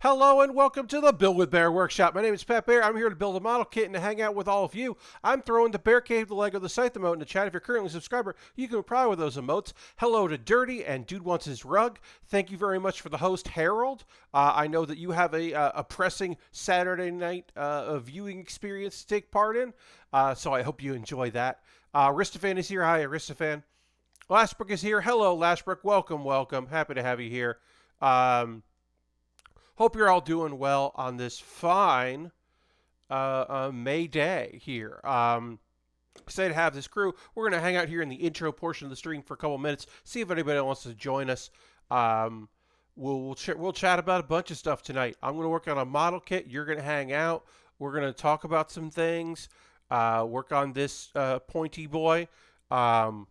Hello and welcome to the Build with Bear Workshop. My name is Pat Bear. I'm here to build a model kit and to hang out with all of you. I'm throwing the Bear Cave, the Lego, the Scythe emote in the chat. If you're currently a subscriber, you can reply with those emotes. Hello to Dirty and Dude Wants His Rug. Thank you very much for the host, Harold. I know that you have a pressing Saturday night viewing experience to take part in, so I hope you enjoy that. Aristophan is here. Hi, Aristophan. Lashbrook is here. Hello, Lashbrook. Welcome, welcome. Happy to have you here. Hope you're all doing well on this fine May day here. Excited to have this crew. We're going to hang out here in the intro portion of the stream for a couple minutes, see if anybody wants to join us. We'll chat about a bunch of stuff tonight. I'm going to work on a model kit. You're going to hang out. We're going to talk about some things, work on this pointy boy. I'm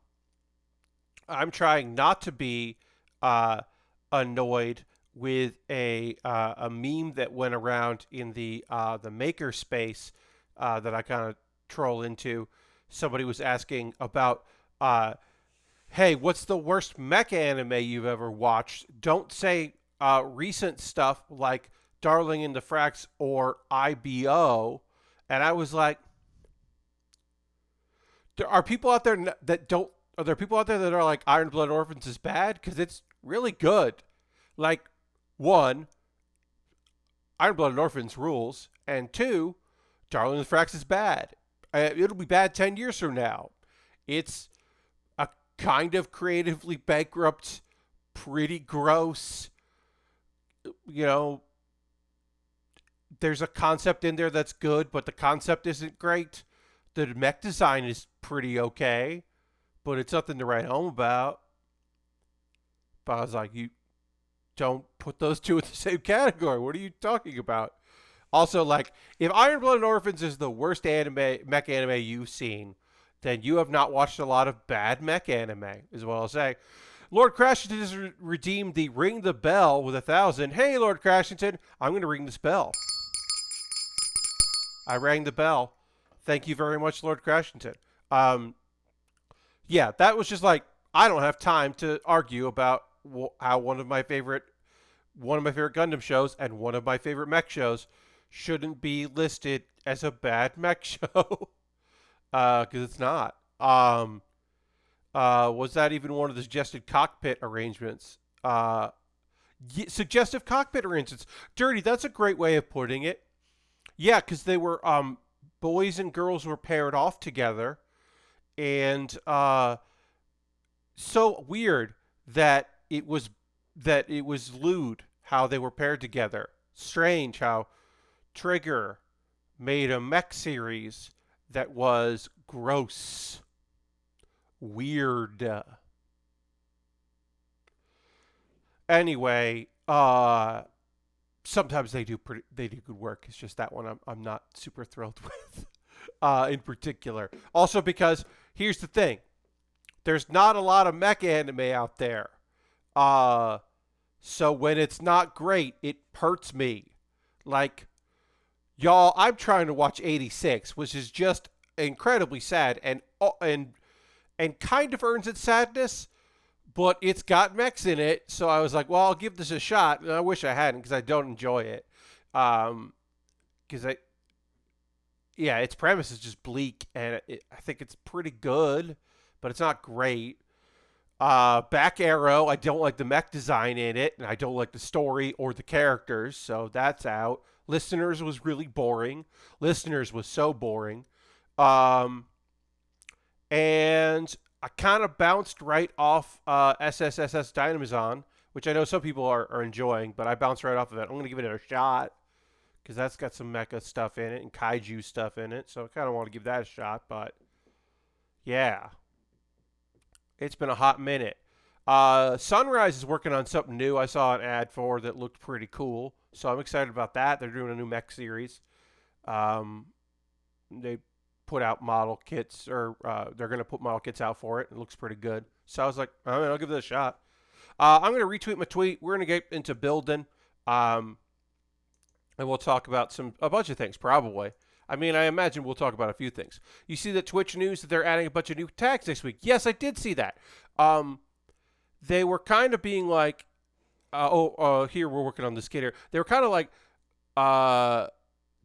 trying not to be annoyed with a meme that went around in the maker space that I kind of troll into. Somebody was asking about, hey, what's the worst mecha anime you've ever watched? Don't say recent stuff like Darling in the Franxx or IBO. And I was like, are people out there that don't? Are there people out there that are like Iron Blood Orphans is bad? Because it's really good. Like, one, Iron Blood Orphans rules, and two, Darling in the Franxx is bad. It'll be bad 10 years from now. It's a kind of creatively bankrupt, pretty gross, there's a concept in there that's good, but the concept isn't great. The mech design is pretty okay, but it's nothing to write home about. But I was like, you don't put those two in the same category. What are you talking about? Also, like, if Iron Blood Orphans is the worst mech anime you've seen, then you have not watched a lot of bad mech anime, is what I'll say. Lord Crashington has redeemed the ring the bell with 1,000. Hey, Lord Crashington, I'm going to ring this bell. I rang the bell. Thank you very much, Lord Crashington. Yeah, that was just like, I don't have time to argue about how one of my favorite Gundam shows and one of my favorite mech shows shouldn't be listed as a bad mech show, because it's not. Was that even one of the suggested cockpit arrangements? Suggestive cockpit arrangements. Dirty, that's a great way of putting it. Yeah, because they were boys and girls were paired off together, and so weird that it was lewd how they were paired together. Strange how Trigger made a mech series that was gross. Weird. Anyway, sometimes they do good work. It's just that one I'm not super thrilled with, in particular. Also because here's the thing, there's not a lot of mech anime out there. So when it's not great, it hurts me. Like, y'all, I'm trying to watch 86, which is just incredibly sad and kind of earns its sadness, but it's got mechs in it. So I was like, well, I'll give this a shot. And I wish I hadn't because I don't enjoy it. Its premise is just bleak, and I think it's pretty good, but it's not great. Back Arrow, I don't like the mech design in it, and I don't like the story or the characters, so that's out. Listeners was really boring. Listeners was so boring. And I kind of bounced right off SSSS Dynamazon, which I know some people are enjoying, but I bounced right off of it. I'm going to give it a shot, because that's got some mecha stuff in it and kaiju stuff in it, so I kind of want to give that a shot, but yeah. It's been a hot minute. Sunrise is working on something new I saw an ad for that looked pretty cool. So I'm excited about that. They're doing a new mech series. They put out model kits, or they're going to put model kits out for it. It looks pretty good. So I was like, all right, I'll give it a shot. I'm going to retweet my tweet. We're going to get into building. And we'll talk about a bunch of things, probably. I mean, I imagine we'll talk about a few things. You see the Twitch news that they're adding a bunch of new tags this week. Yes, I did see that. They were kind of being like, here we're working on this kid here. They were kind of like, uh,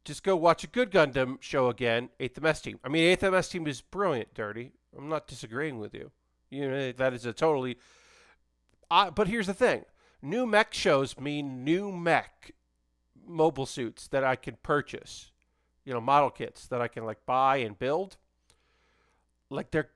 just go watch a good Gundam show again. 8th MS Team. I mean, 8th MS Team is brilliant, Dirty. I'm not disagreeing with you. You know, that is a totally. But here's the thing: new mech shows mean new mech mobile suits that I can purchase. You know, model kits that I can like buy and build. Like they're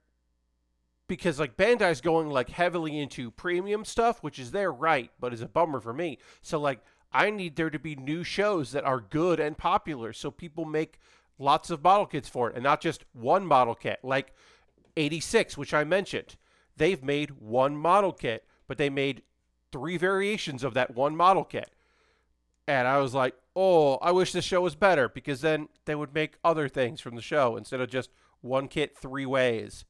because like Bandai's going like heavily into premium stuff, which is their right, but is a bummer for me. So like I need there to be new shows that are good and popular so people make lots of model kits for it and not just one model kit. Like 86, which I mentioned. They've made one model kit, but they made 3 variations of that one model kit. And I was like, "Oh, I wish this show was better because then they would make other things from the show instead of just one kit 3 ways."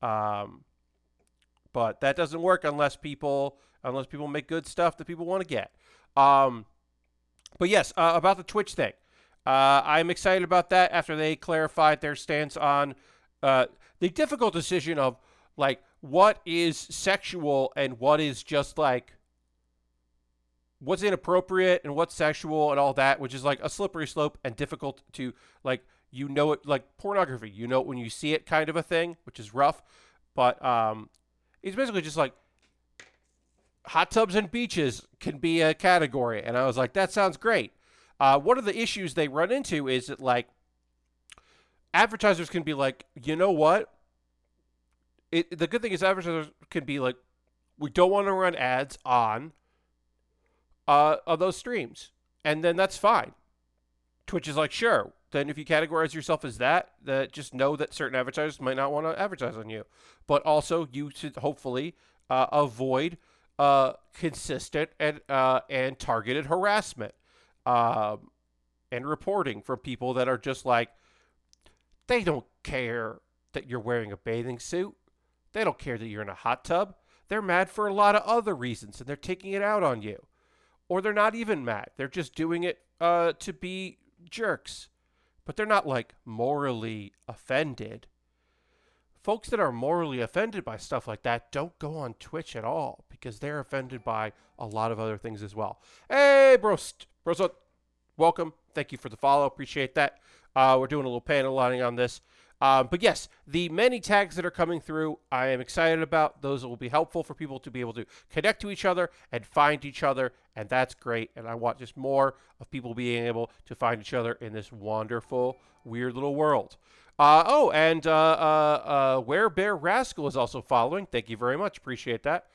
Um, but that doesn't work unless people make good stuff that people want to get. Um, but yes, about the Twitch thing, I'm excited about that after they clarified their stance on the difficult decision of like what is sexual and what is just like what's inappropriate and what's sexual and all that, which is like a slippery slope and difficult to like it like pornography. You know it when you see it kind of a thing, which is rough. But it's basically just like hot tubs and beaches can be a category. And I was like, that sounds great. One of the issues they run into is that like advertisers can be like, you know what? The good thing is advertisers can be like, we don't want to run ads on those streams. And then that's fine. Twitch is like, sure. Then if you categorize yourself as that just know that certain advertisers might not want to advertise on you. But also you should hopefully avoid consistent and targeted harassment and reporting from people that are just like, they don't care that you're wearing a bathing suit. They don't care that you're in a hot tub. They're mad for a lot of other reasons, and they're taking it out on you. Or they're not even mad. They're just doing it to be jerks. But they're not, like, morally offended. Folks that are morally offended by stuff like that don't go on Twitch at all because they're offended by a lot of other things as well. Hey, Brost. Welcome. Thank you for the follow. Appreciate that. We're doing a little panel lining on this. But yes, the many tags that are coming through, I am excited about. Those will be helpful for people to be able to connect to each other and find each other, and that's great. And I want just more of people being able to find each other in this wonderful, weird little world. And Where Bear Rascal is also following. Thank you very much. Appreciate that.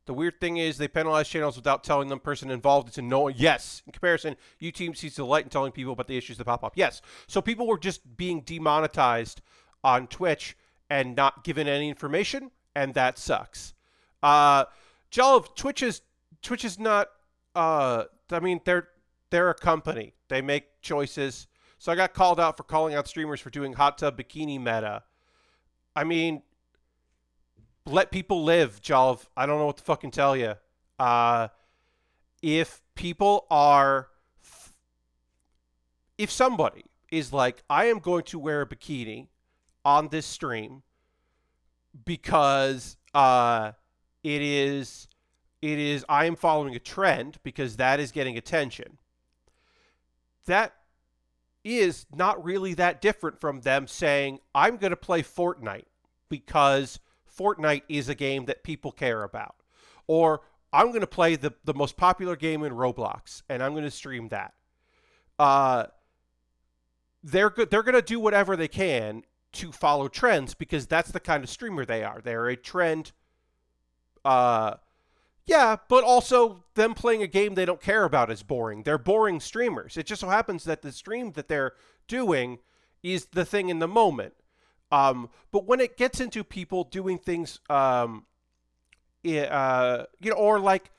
The weird thing is they penalize channels without telling them person involved. It's annoying. Yes. In comparison, YouTube sees the light in telling people about the issues that pop up. Yes. So people were just being demonetized on Twitch and not given any information, and that sucks. Jolov, Twitch is not. I mean, they're a company. They make choices. So I got called out for calling out streamers for doing hot tub bikini meta. I mean, let people live, Jolv. I don't know what to fucking tell you. If people are... If somebody is like, I am going to wear a bikini on this stream because I am following a trend because that is getting attention. That is not really that different from them saying, I'm going to play Fortnite because Fortnite is a game that people care about. Or I'm going to play the most popular game in Roblox, and I'm going to stream that. They're going to do whatever they can to follow trends because that's the kind of streamer they are. They're a trend. Yeah, but also them playing a game they don't care about is boring. They're boring streamers. It just so happens that the stream that they're doing is the thing in the moment. But when it gets into people doing things, or like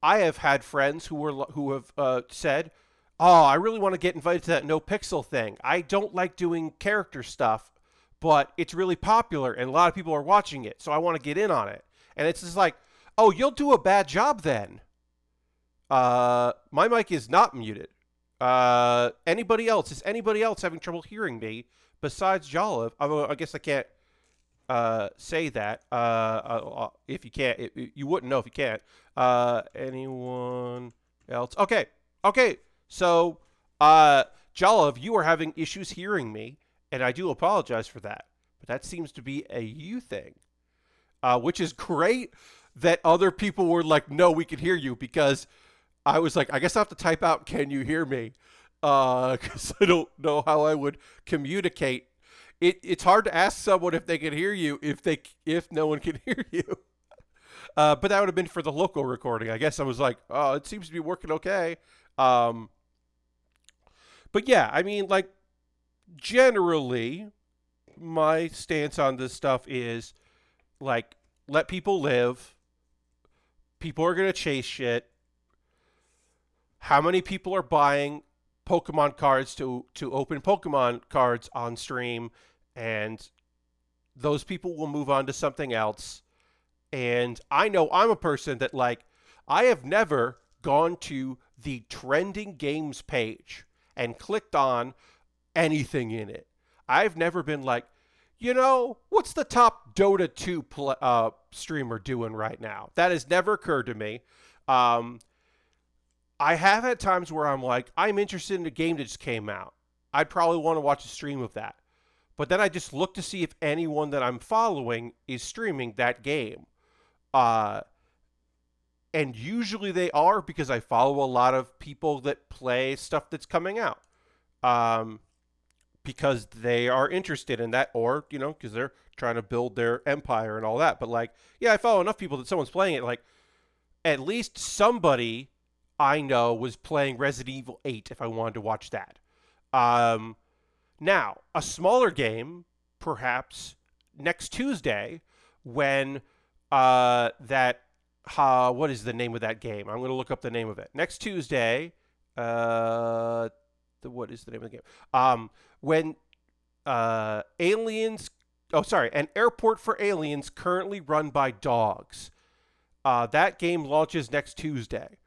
I have had friends who have said, "Oh, I really want to get invited to that No Pixel thing. I don't like doing character stuff, but it's really popular and a lot of people are watching it, so I want to get in on it." And it's just like, "Oh, you'll do a bad job then." My mic is not muted. Anybody else? Is anybody else having trouble hearing me? Besides Jolov, I guess I can't. say that. If you can't, you wouldn't know if you can't. Anyone else? Okay. Okay. So, Jolov, you are having issues hearing me, and I do apologize for that. But that seems to be a you thing, which is great that other people were like, no, we can hear you, because I was like, I guess I have to type out, can you hear me? Because I don't know how I would communicate. It's hard to ask someone if they can hear you if no one can hear you. But that would have been for the local recording. I guess I was like, oh, it seems to be working okay. But yeah, I mean, like, generally, my stance on this stuff is, like, let people live. People are going to chase shit. How many people are buying Pokemon cards to open Pokemon cards on stream, and those people will move on to something else. And I know I'm a person that, like, I have never gone to the trending games page and clicked on anything in it. I've never been like, what's the top Dota 2 streamer doing right now? That has never occurred to me. I have had times where I'm like, I'm interested in a game that just came out. I'd probably want to watch a stream of that. But then I just look to see if anyone that I'm following is streaming that game. And usually they are, because I follow a lot of people that play stuff that's coming out. Because they are interested in that, or, because they're trying to build their empire and all that. But, like, yeah, I follow enough people that someone's playing it. Like, at least somebody I know was playing Resident Evil 8 if I wanted to watch that. Now, a smaller game, perhaps next Tuesday, when what is the name of that game? I'm going to look up the name of it. Next Tuesday, what is the name of the game? When an airport for aliens currently run by dogs. That game launches next Tuesday.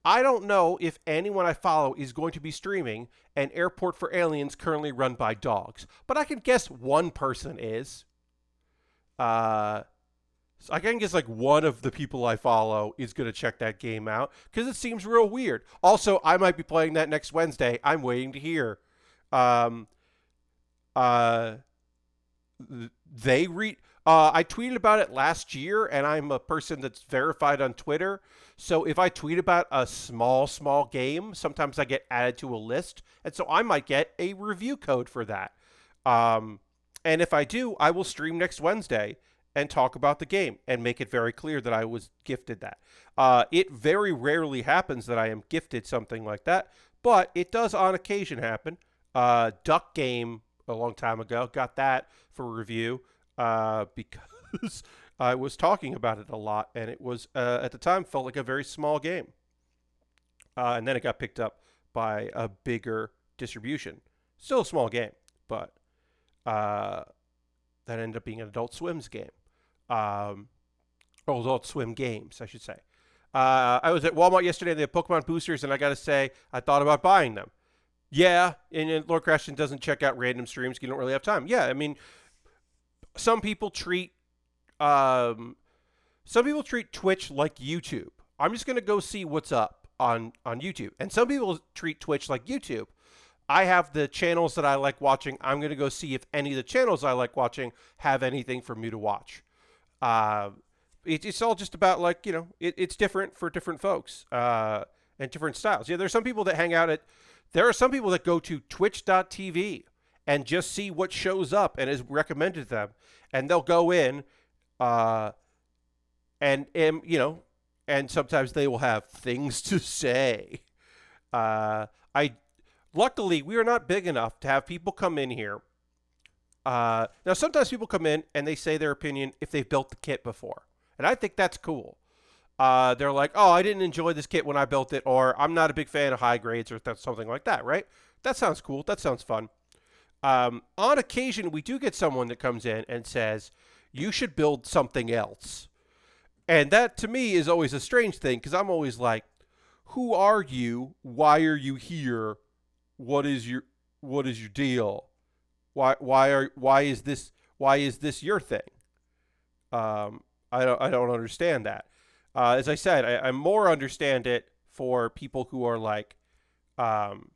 I don't know if anyone I follow is going to be streaming an airport for aliens currently run by dogs, but I can guess one person is. So I can guess like one of the people I follow is going to check that game out, because it seems real weird. Also, I might be playing that next Wednesday. I'm waiting to hear. I tweeted about it last year, and I'm a person that's verified on Twitter. So if I tweet about a small game, sometimes I get added to a list. And so I might get a review code for that. And if I do, I will stream next Wednesday and talk about the game and make it very clear that I was gifted that. It very rarely happens that I am gifted something like that, but it does on occasion happen. Duck Game a long time ago got that for review because I was talking about it a lot, and it was at the time felt like a very small game. And then it got picked up by a bigger distribution. Still a small game, but that ended up being an Adult Swim's game. Adult Swim games, I should say. I was at Walmart yesterday, and they had Pokemon boosters, and I got to say, I thought about buying them. Yeah, and Lord Crashton doesn't check out random streams. You don't really have time. Yeah, I mean, some people treat Twitch like YouTube. I'm just going to go see what's up on YouTube. And some people treat Twitch like YouTube. I have the channels that I like watching. I'm going to go see if any of the channels I like watching have anything for me to watch. It's all just about, like, it's different for different folks and different styles. Yeah, there's some people that hang out at... There are some people that go to twitch.tv and just see what shows up and is recommended to them. And they'll go in and sometimes they will have things to say. Luckily, we are not big enough to have people come in here. Now, sometimes people come in and they say their opinion if they've built the kit before. And I think that's cool. They're like, oh, I didn't enjoy this kit when I built it, or I'm not a big fan of high grades, or something like that, right? That sounds cool. That sounds fun. On occasion, we do get someone that comes in and says, you should build something else. And that, to me, is always a strange thing, because I'm always like, who are you? Why are you here? What is your deal? Why is this your thing? I don't understand that. As I said, I more understand it for people who are like, um,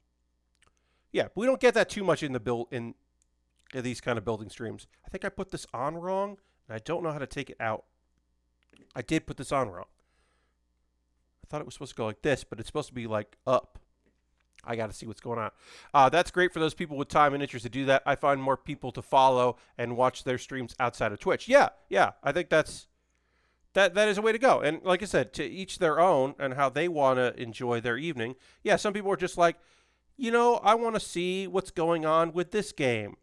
yeah, we don't get that too much in the build in these kind of building streams. I think I put this on wrong, and I don't know how to take it out. I did put this on wrong. I thought it was supposed to go like this, but it's supposed to be like up. I got to see what's going on. That's great for those people with time and interest to do that. I find more people to follow and watch their streams outside of Twitch. Yeah, I think that is a way to go. And like I said, to each their own and how they want to enjoy their evening. Yeah, some people are just like, I want to see what's going on with this game.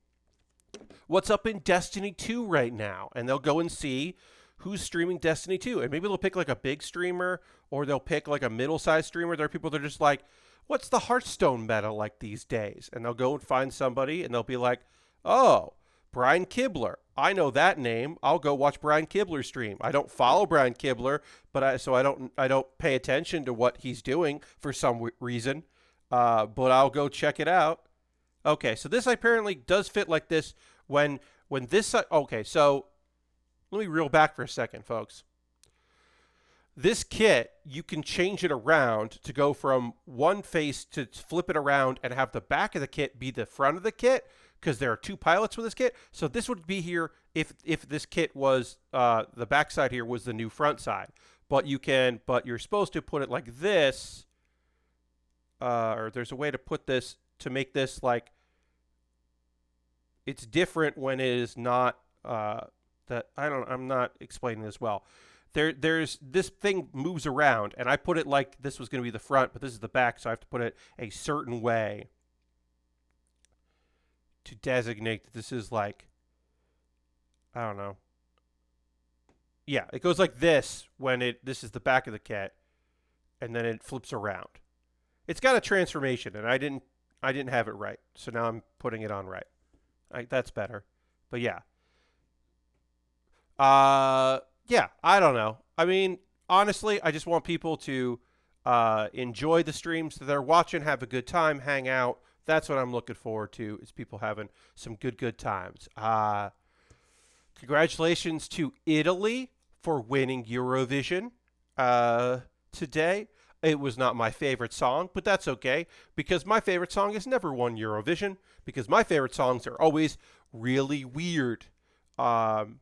What's up in Destiny 2 right now? And they'll go and see who's streaming Destiny 2. And maybe they'll pick like a big streamer or they'll pick like a middle-sized streamer. There are people that are just like, what's the Hearthstone meta like these days? And they'll go and find somebody and they'll be like, oh, Brian Kibler. I know that name. I'll go watch Brian Kibler stream. I don't follow Brian Kibler, but I don't pay attention to what he's doing for some reason. But I'll go check it out. Okay, so this apparently does fit like this when this okay, so let me reel back for a second, folks. This kit, you can change it around to go from one face to flip it around and have the back of the kit be the front of the kit because there are two pilots with this kit. So this would be here if this kit was the back side here was the new front side. But you're supposed to put it like this, or there's a way to put this to make this like it's different when it is not I'm not explaining this well. There's this thing moves around, and I put it like this was going to be the front, but this is the back, so I have to put it a certain way to designate that this is like, I don't know. Yeah, it goes like this when this is the back of the kit, and then it flips around. It's got a transformation, and I didn't have it right, so now I'm putting it on right. That's better, but yeah. Yeah, I don't know. I mean, honestly, I just want people to enjoy the streams that they're watching, have a good time, hang out. That's what I'm looking forward to, is people having some good times. Congratulations to Italy for winning Eurovision today. It was not my favorite song, but that's okay, because my favorite song has never won Eurovision, because my favorite songs are always really weird. Dadi.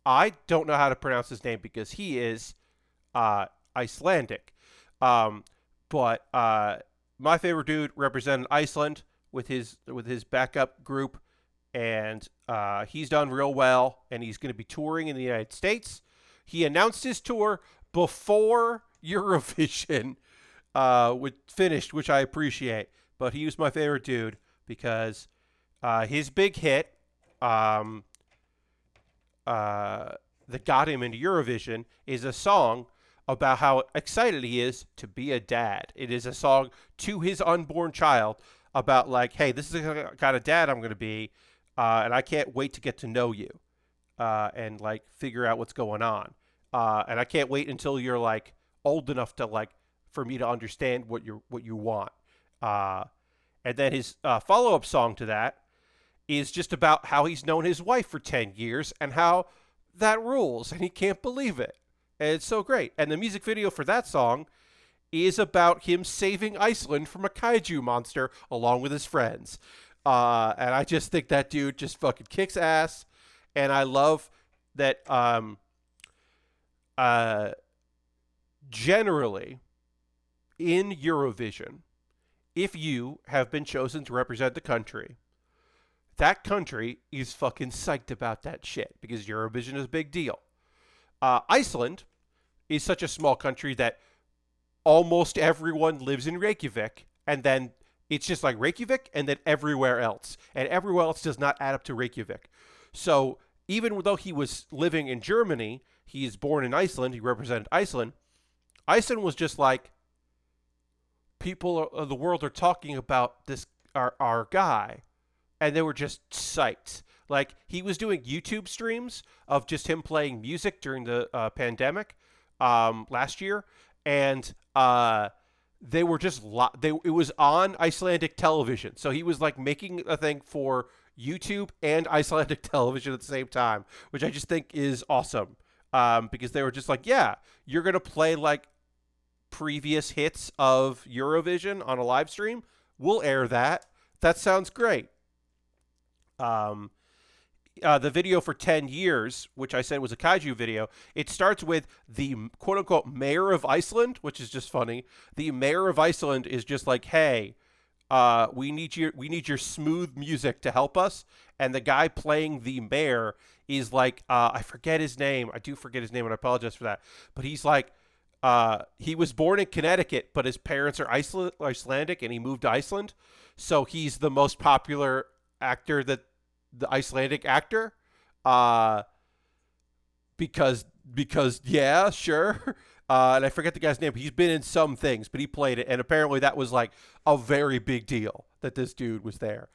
I don't know how to pronounce his name because he is Icelandic. But my favorite dude represented Iceland with his backup group, and he's done real well, and he's going to be touring in the United States. He announced his tour before Eurovision finished, which I appreciate. But he was my favorite dude because his big hit that got him into Eurovision is a song about how excited he is to be a dad. It is a song to his unborn child about like, hey, this is the kind of dad I'm going to be, and I can't wait to get to know you and like figure out what's going on. And I can't wait until you're like old enough to like for me to understand what you want. And then his follow-up song to that is just about how he's known his wife for 10 years and how that rules, and he can't believe it. And it's so great. And the music video for that song is about him saving Iceland from a kaiju monster along with his friends. And I just think that dude just fucking kicks ass. And I love that generally in Eurovision, if you have been chosen to represent the country, that country is fucking psyched about that shit because Eurovision is a big deal. Iceland is such a small country that almost everyone lives in Reykjavik, and then it's just like Reykjavik and then everywhere else. And everywhere else does not add up to Reykjavik. So even though he was living in Germany, he is born in Iceland, he represented Iceland. Iceland was just like, people of the world are talking about this, our guy. And they were just psyched. Like, he was doing YouTube streams of just him playing music during the pandemic last year. And they were just it was on Icelandic television. So he was like making a thing for YouTube and Icelandic television at the same time, which I just think is awesome. Because they were just like, yeah, you're gonna play like previous hits of Eurovision on a live stream. We'll air that. That sounds great. Um, the video for 10 years, which I said was a kaiju video, it starts with the quote unquote mayor of Iceland, which is just funny. The mayor of Iceland is just like, hey, we need your smooth music to help us. And the guy playing the mayor is like, I forget his name. I do forget his name, and I apologize for that. But he's like, he was born in Connecticut, but his parents are Icelandic, and he moved to Iceland. So he's the most popular actor, the Icelandic actor, because yeah, sure. And I forget the guy's name. But he's been in some things, but he played it, and apparently that was like a very big deal that this dude was there.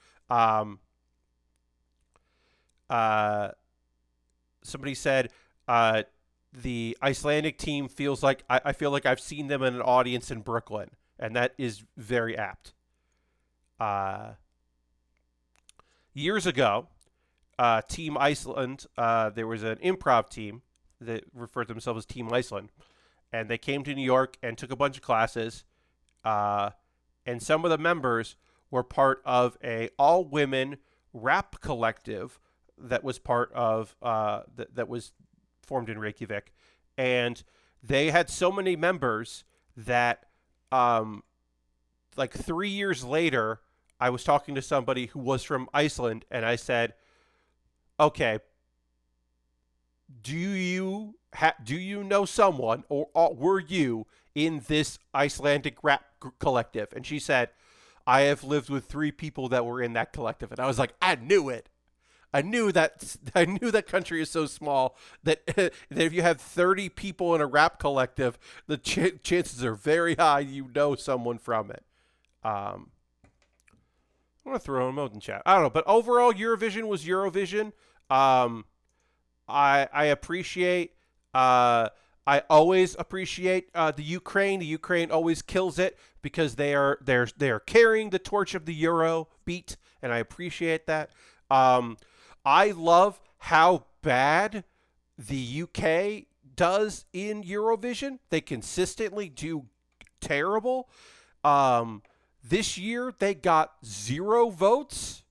Somebody said the Icelandic team feels like I feel like I've seen them in an audience in Brooklyn, and that is very apt. Years ago, Team Iceland, there was an improv team that referred to themselves as Team Iceland, and they came to New York and took a bunch of classes, and some of the members were part of a all-women rap collective that was part of that was formed in Reykjavik, and they had so many members that like 3 years later, I was talking to somebody who was from Iceland, and I said, okay, do you know someone, or were you in this Icelandic rap collective? And she said, I have lived with 3 people that were in that collective. And I was like, I knew it. I knew that country is so small that, that if you have 30 people in a rap collective, the chances are very high you know someone from it. I'm going to throw a mode in chat. I don't know, but overall, Eurovision was Eurovision. I appreciate. I always appreciate the Ukraine. The Ukraine always kills it because they are carrying the torch of the Euro beat, and I appreciate that. I love how bad the UK does in Eurovision. They consistently do terrible. This year they got 0 votes.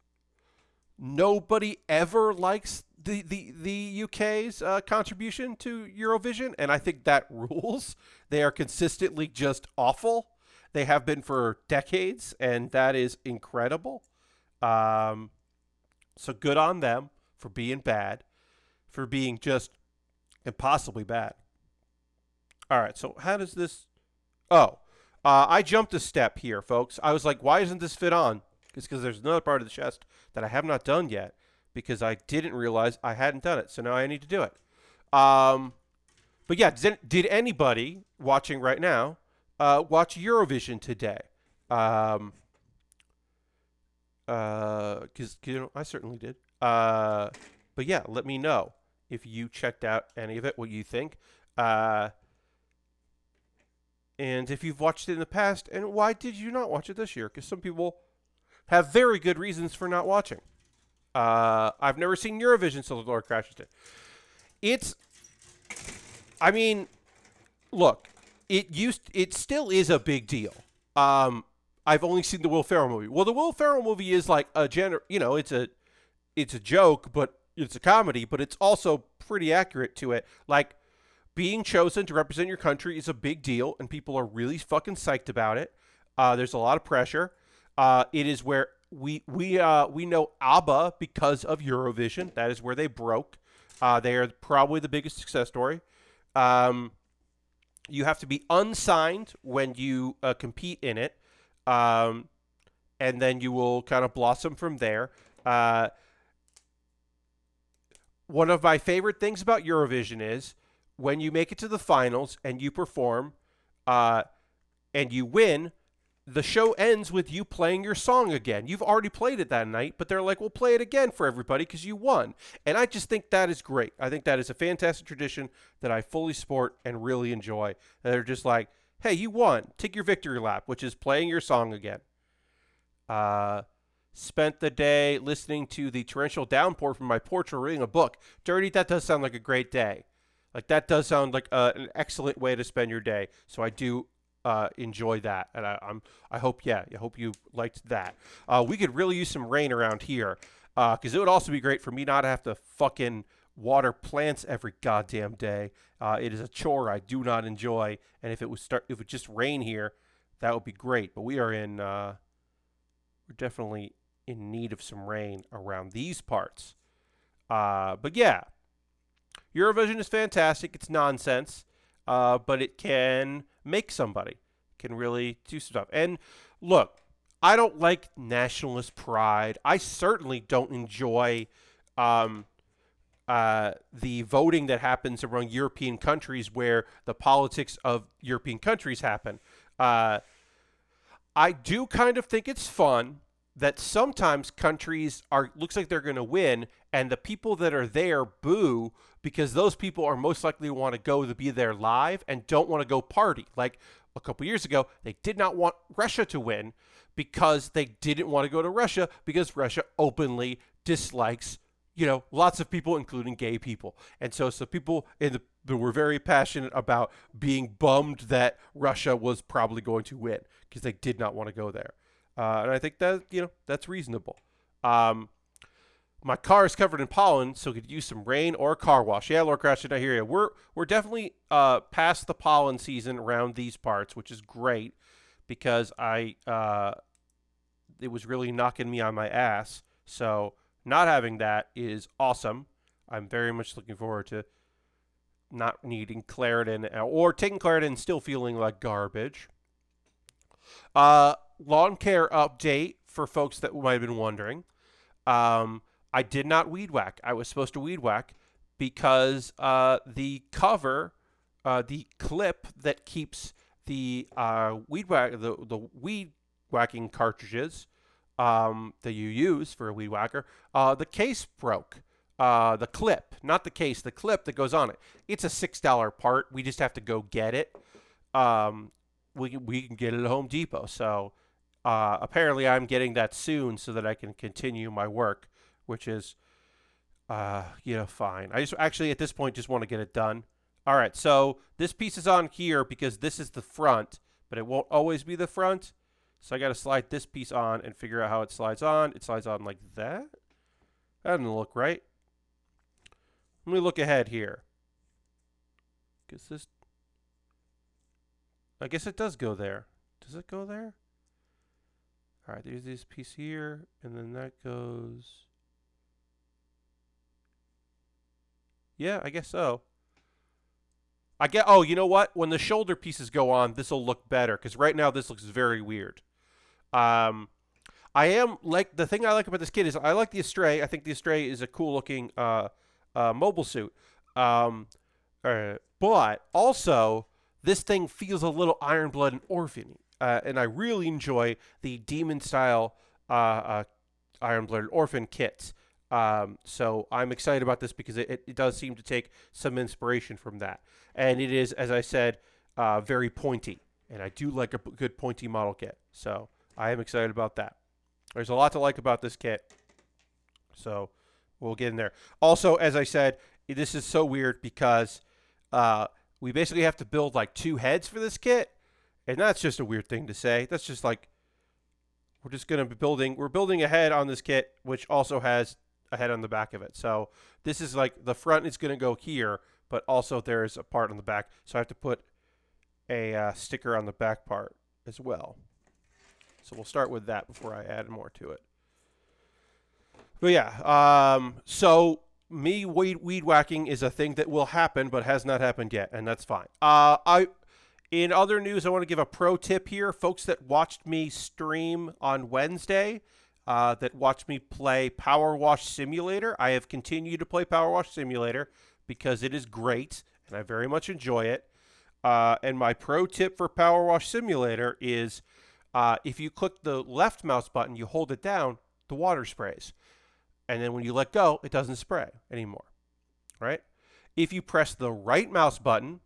Nobody ever likes the UK's contribution to Eurovision, and I think that rules. They are consistently just awful. They have been for decades, and that is incredible. So good on them for being bad, for being just impossibly bad. All right, so how does this... Oh, I jumped a step here, folks. I was like, why doesn't this fit on? It's because there's another part of the chest that I have not done yet because I didn't realize I hadn't done it. So now I need to do it. But yeah, did anybody watching right now watch Eurovision today? Because I certainly did. But yeah, let me know if you checked out any of it, what you think. And if you've watched it in the past, and why did you not watch it this year? Because some people have very good reasons for not watching. I've never seen Eurovision, so the Lord crashes it. I mean, look, it still is a big deal. I've only seen the Will Ferrell movie. Well, the Will Ferrell movie is like it's a joke, but it's a comedy, but it's also pretty accurate to it. Like, being chosen to represent your country is a big deal, and people are really fucking psyched about it. There's a lot of pressure. It is where we know ABBA because of Eurovision. That is where they broke. They are probably the biggest success story. You have to be unsigned when you compete in it, and then you will kind of blossom from there. One of my favorite things about Eurovision is when you make it to the finals and you perform and you win, the show ends with you playing your song again. You've already played it that night, but they're like, we'll play it again for everybody because you won. And I just think that is great. I think that is a fantastic tradition that I fully support and really enjoy. And they're just like, Hey, you won. Take your victory lap, which is playing your song again. Spent the day listening to the torrential downpour from my porch or reading a book. Dirty, that does sound like a great day. Like, that does sound like an excellent way to spend your day. So I do enjoy that, and I hope you liked that. We could really use some rain around here, because it would also be great for me not to have to fucking water plants every goddamn day. It is a chore I do not enjoy, and if it would just rain here, that would be great. But we're definitely in need of some rain around these parts. But yeah, Eurovision is fantastic. It's nonsense, but it can make somebody. It can really do stuff. And look, I don't like nationalist pride. I certainly don't enjoy the voting that happens among European countries where the politics of European countries happen. I do kind of think it's fun that sometimes countries looks like they're going to win, and the people that are there boo because those people are most likely to want to go to be there live and don't want to go party. Like a couple years ago, they did not want Russia to win because they didn't want to go to Russia because Russia openly dislikes, lots of people, including gay people. And so people were very passionate about being bummed that Russia was probably going to win because they did not want to go there. And I think that, that's reasonable. My car is covered in pollen, so could use some rain or a car wash. Yeah, Lord Crash, did I hear you? We're definitely past the pollen season around these parts, which is great because it was really knocking me on my ass. So not having that is awesome. I'm very much looking forward to not needing Claritin or taking Claritin and still feeling like garbage. Lawn care update for folks that might have been wondering. I did not weed whack. I was supposed to weed whack because the cover, the clip that keeps the weed whacking cartridges that you use for a weed whacker, the case broke. The clip, not the case, the clip that goes on it. It's a $6 part. We just have to go get it. We can get it at Home Depot. So apparently I'm getting that soon so that I can continue my work, which is, fine. I just actually at this point just want to get it done. All right, so this piece is on here because this is the front, but it won't always be the front. So I got to slide this piece on and figure out how it slides on. It slides on like that. That doesn't look right. Let me look ahead here. I guess it does go there. Does it go there? All right, there's this piece here, and then that goes. Yeah, I guess so. Oh, you know what? When the shoulder pieces go on, this will look better, because right now this looks very weird. I am, like, the thing I like about this kit is I like the Astray. I think the Astray is a cool-looking mobile suit. But also, this thing feels a little Iron Blood and Orphan, and I really enjoy the demon-style Iron Blood and Orphan kits. So I'm excited about this because it does seem to take some inspiration from that. And it is, as I said, very pointy. And I do like a good pointy model kit. So I am excited about that. There's a lot to like about this kit. So we'll get in there. Also, as I said, this is so weird because we basically have to build like 2 heads for this kit. And that's just a weird thing to say. That's just like, we're building a head on this kit, which also has a head on the back of it. So this is like the front is going to go here, but also there's a part on the back. So I have to put a sticker on the back part as well. So we'll start with that before I add more to it. But yeah, so me weed whacking is a thing that will happen, but has not happened yet, and that's fine. In other news, I want to give a pro tip here. Folks that watched me stream on Wednesday, that watched me play Power Wash Simulator. I have continued to play Power Wash Simulator because it is great, and I very much enjoy it. And my pro tip for Power Wash Simulator is if you click the left mouse button, you hold it down, the water sprays. And then when you let go, it doesn't spray anymore, right? If you press the right mouse button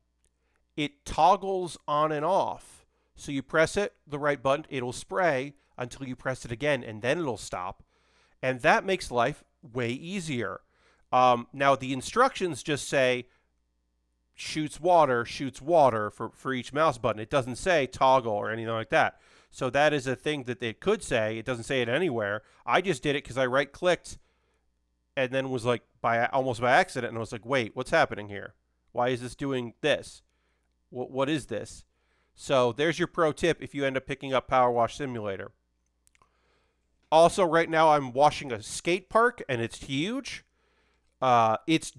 it toggles on and off. So you press it, the right button, it'll spray until you press it again, and then it'll stop. And that makes life way easier. Now, the instructions just say shoots water for each mouse button. It doesn't say toggle or anything like that. So that is a thing that it could say. It doesn't say it anywhere. I just did it because I right-clicked and then was like, almost by accident, and I was like, wait, what's happening here? Why is this doing this? What is this? So there's your pro tip if you end up picking up Power Wash Simulator. Also, right now I'm washing a skate park, and it's huge. It's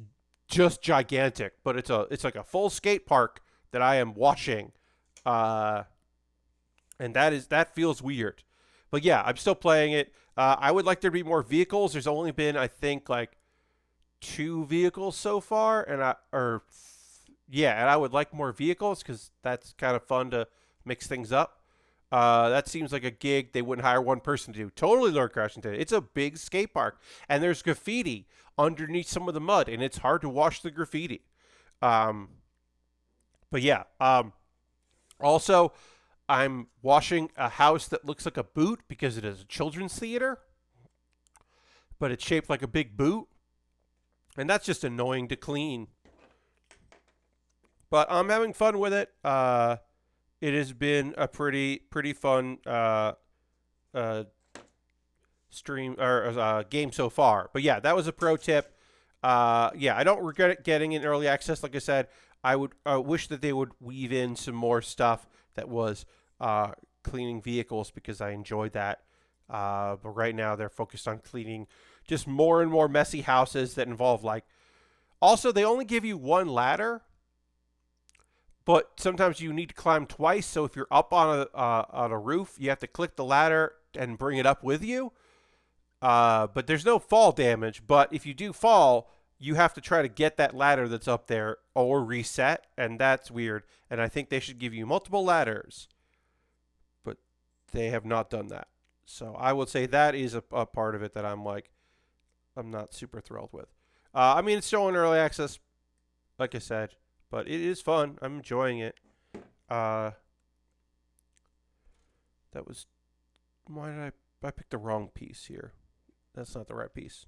just gigantic, but it's like a full skate park that I am washing, and that feels weird. But yeah, I'm still playing it. I would like there to be more vehicles. There's only been, I think, like 2 vehicles so far, and I would like more vehicles because that's kind of fun to mix things up. That seems like a gig they wouldn't hire one person to do. Totally Lord Crashing today. It's a big skate park, and there's graffiti underneath some of the mud, and it's hard to wash the graffiti. But yeah. Also, I'm washing a house that looks like a boot because it is a children's theater, but it's shaped like a big boot, and that's just annoying to clean. But I'm having fun with it. It has been a pretty fun stream or game so far. But yeah, that was a pro tip. I don't regret it getting in early access. Like I said, I would wish that they would weave in some more stuff that was cleaning vehicles because I enjoyed that. But right now they're focused on cleaning just more and more messy houses that involve like. Also, they only give you one ladder, but sometimes you need to climb twice. So if you're up on a roof, you have to click the ladder and bring it up with you. But there's no fall damage. But if you do fall, you have to try to get that ladder that's up there or reset, and that's weird. And I think they should give you multiple ladders, but they have not done that. So I would say that is a part of it that I'm not super thrilled with. I mean, it's still in early access, like I said, but it is fun. I'm enjoying it. That was... Why did I picked the wrong piece here? That's not the right piece.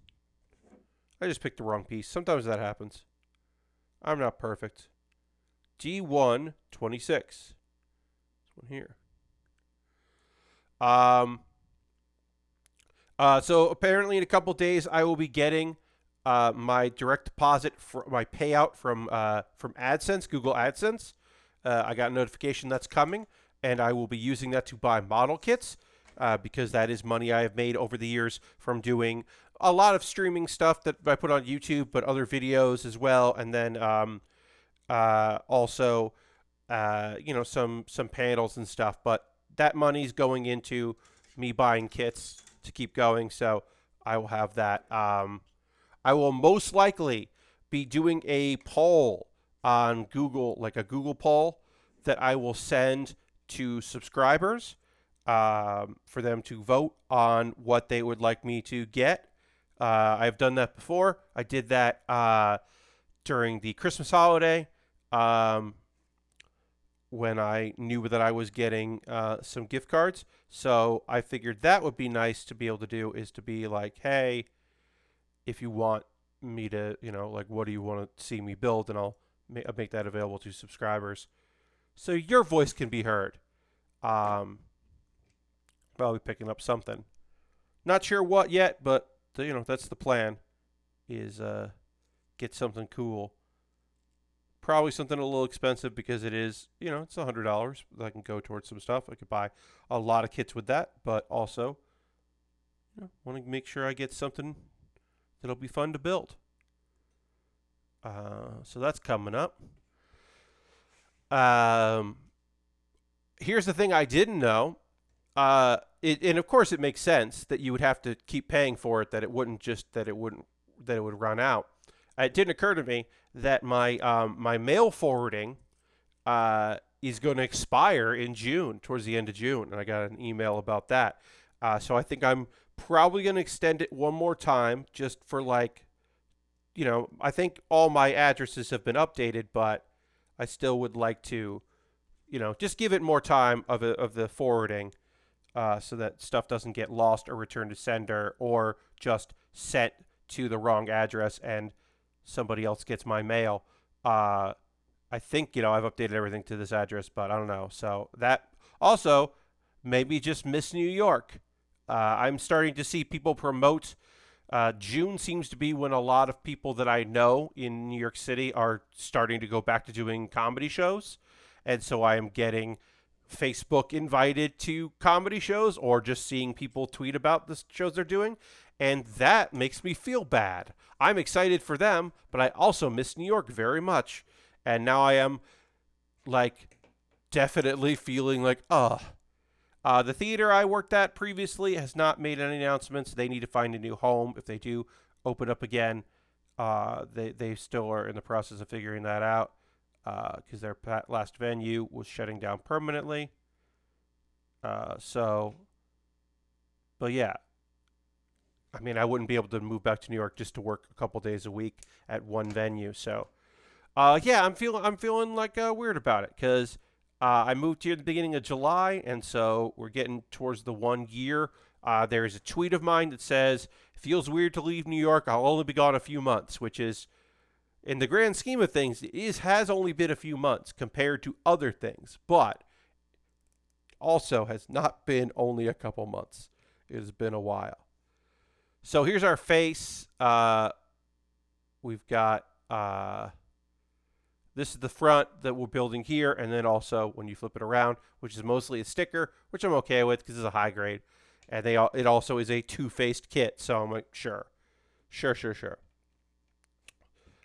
I just picked the wrong piece. Sometimes that happens. I'm not perfect. G1 26. This one here. So apparently in a couple days I will be getting my direct deposit for my payout from AdSense, Google AdSense. I got a notification that's coming, and I will be using that to buy model kits because that is money I have made over the years from doing a lot of streaming stuff that I put on YouTube, but other videos as well, and then also some panels and stuff. But that money's going into me buying kits to keep going, so I will have that. I will most likely be doing a poll on Google, like a Google poll that I will send to subscribers for them to vote on what they would like me to get. I've done that before. I did that during the Christmas holiday when I knew that I was getting some gift cards. So I figured that would be nice to be able to do, is to be like, hey, if you want me to, like, what do you want to see me build? And I'll make that available to subscribers so your voice can be heard. Probably picking up something. Not sure what yet, but that's the plan, is get something cool. Probably something a little expensive because it is, it's $100 that can go towards some stuff. I could buy a lot of kits with that, but also want to make sure I get something that'll be fun to build. So that's coming up. Here's the thing I didn't know. And of course it makes sense that you would have to keep paying for it, that it would run out. It didn't occur to me that my mail forwarding is going to expire in June, towards the end of June, and I got an email about that. So I think I'm probably going to extend it one more time, just for I think all my addresses have been updated, but I still would like to, just give it more time of the forwarding, so that stuff doesn't get lost or returned to sender or just sent to the wrong address and somebody else gets my mail. I think, I've updated everything to this address, but I don't know. So that also, maybe just miss New York. I'm starting to see people promote. June seems to be when a lot of people that I know in New York City are starting to go back to doing comedy shows. And so I am getting Facebook invited to comedy shows or just seeing people tweet about the shows they're doing. And that makes me feel bad. I'm excited for them, but I also miss New York very much. And now I am, like, definitely feeling like, ugh. The theater I worked at previously has not made any announcements. They need to find a new home. If they do open up again, they still are in the process of figuring that out, because their last venue was shutting down permanently. But yeah. I mean, I wouldn't be able to move back to New York just to work a couple days a week at one venue. So, yeah, I'm feeling like weird about it because I moved here at the beginning of July, and so we're getting towards the 1 year. There's a tweet of mine that says, "Feels weird to leave New York. I'll only be gone a few months," which is, in the grand scheme of things, has only been a few months compared to other things, but also has not been only a couple months. It has been a while. So here's our face. We've got this is the front that we're building here, and then also when you flip it around, which is mostly a sticker, which I'm okay with because it's a high grade, and it also is a two-faced kit. So I'm like, sure.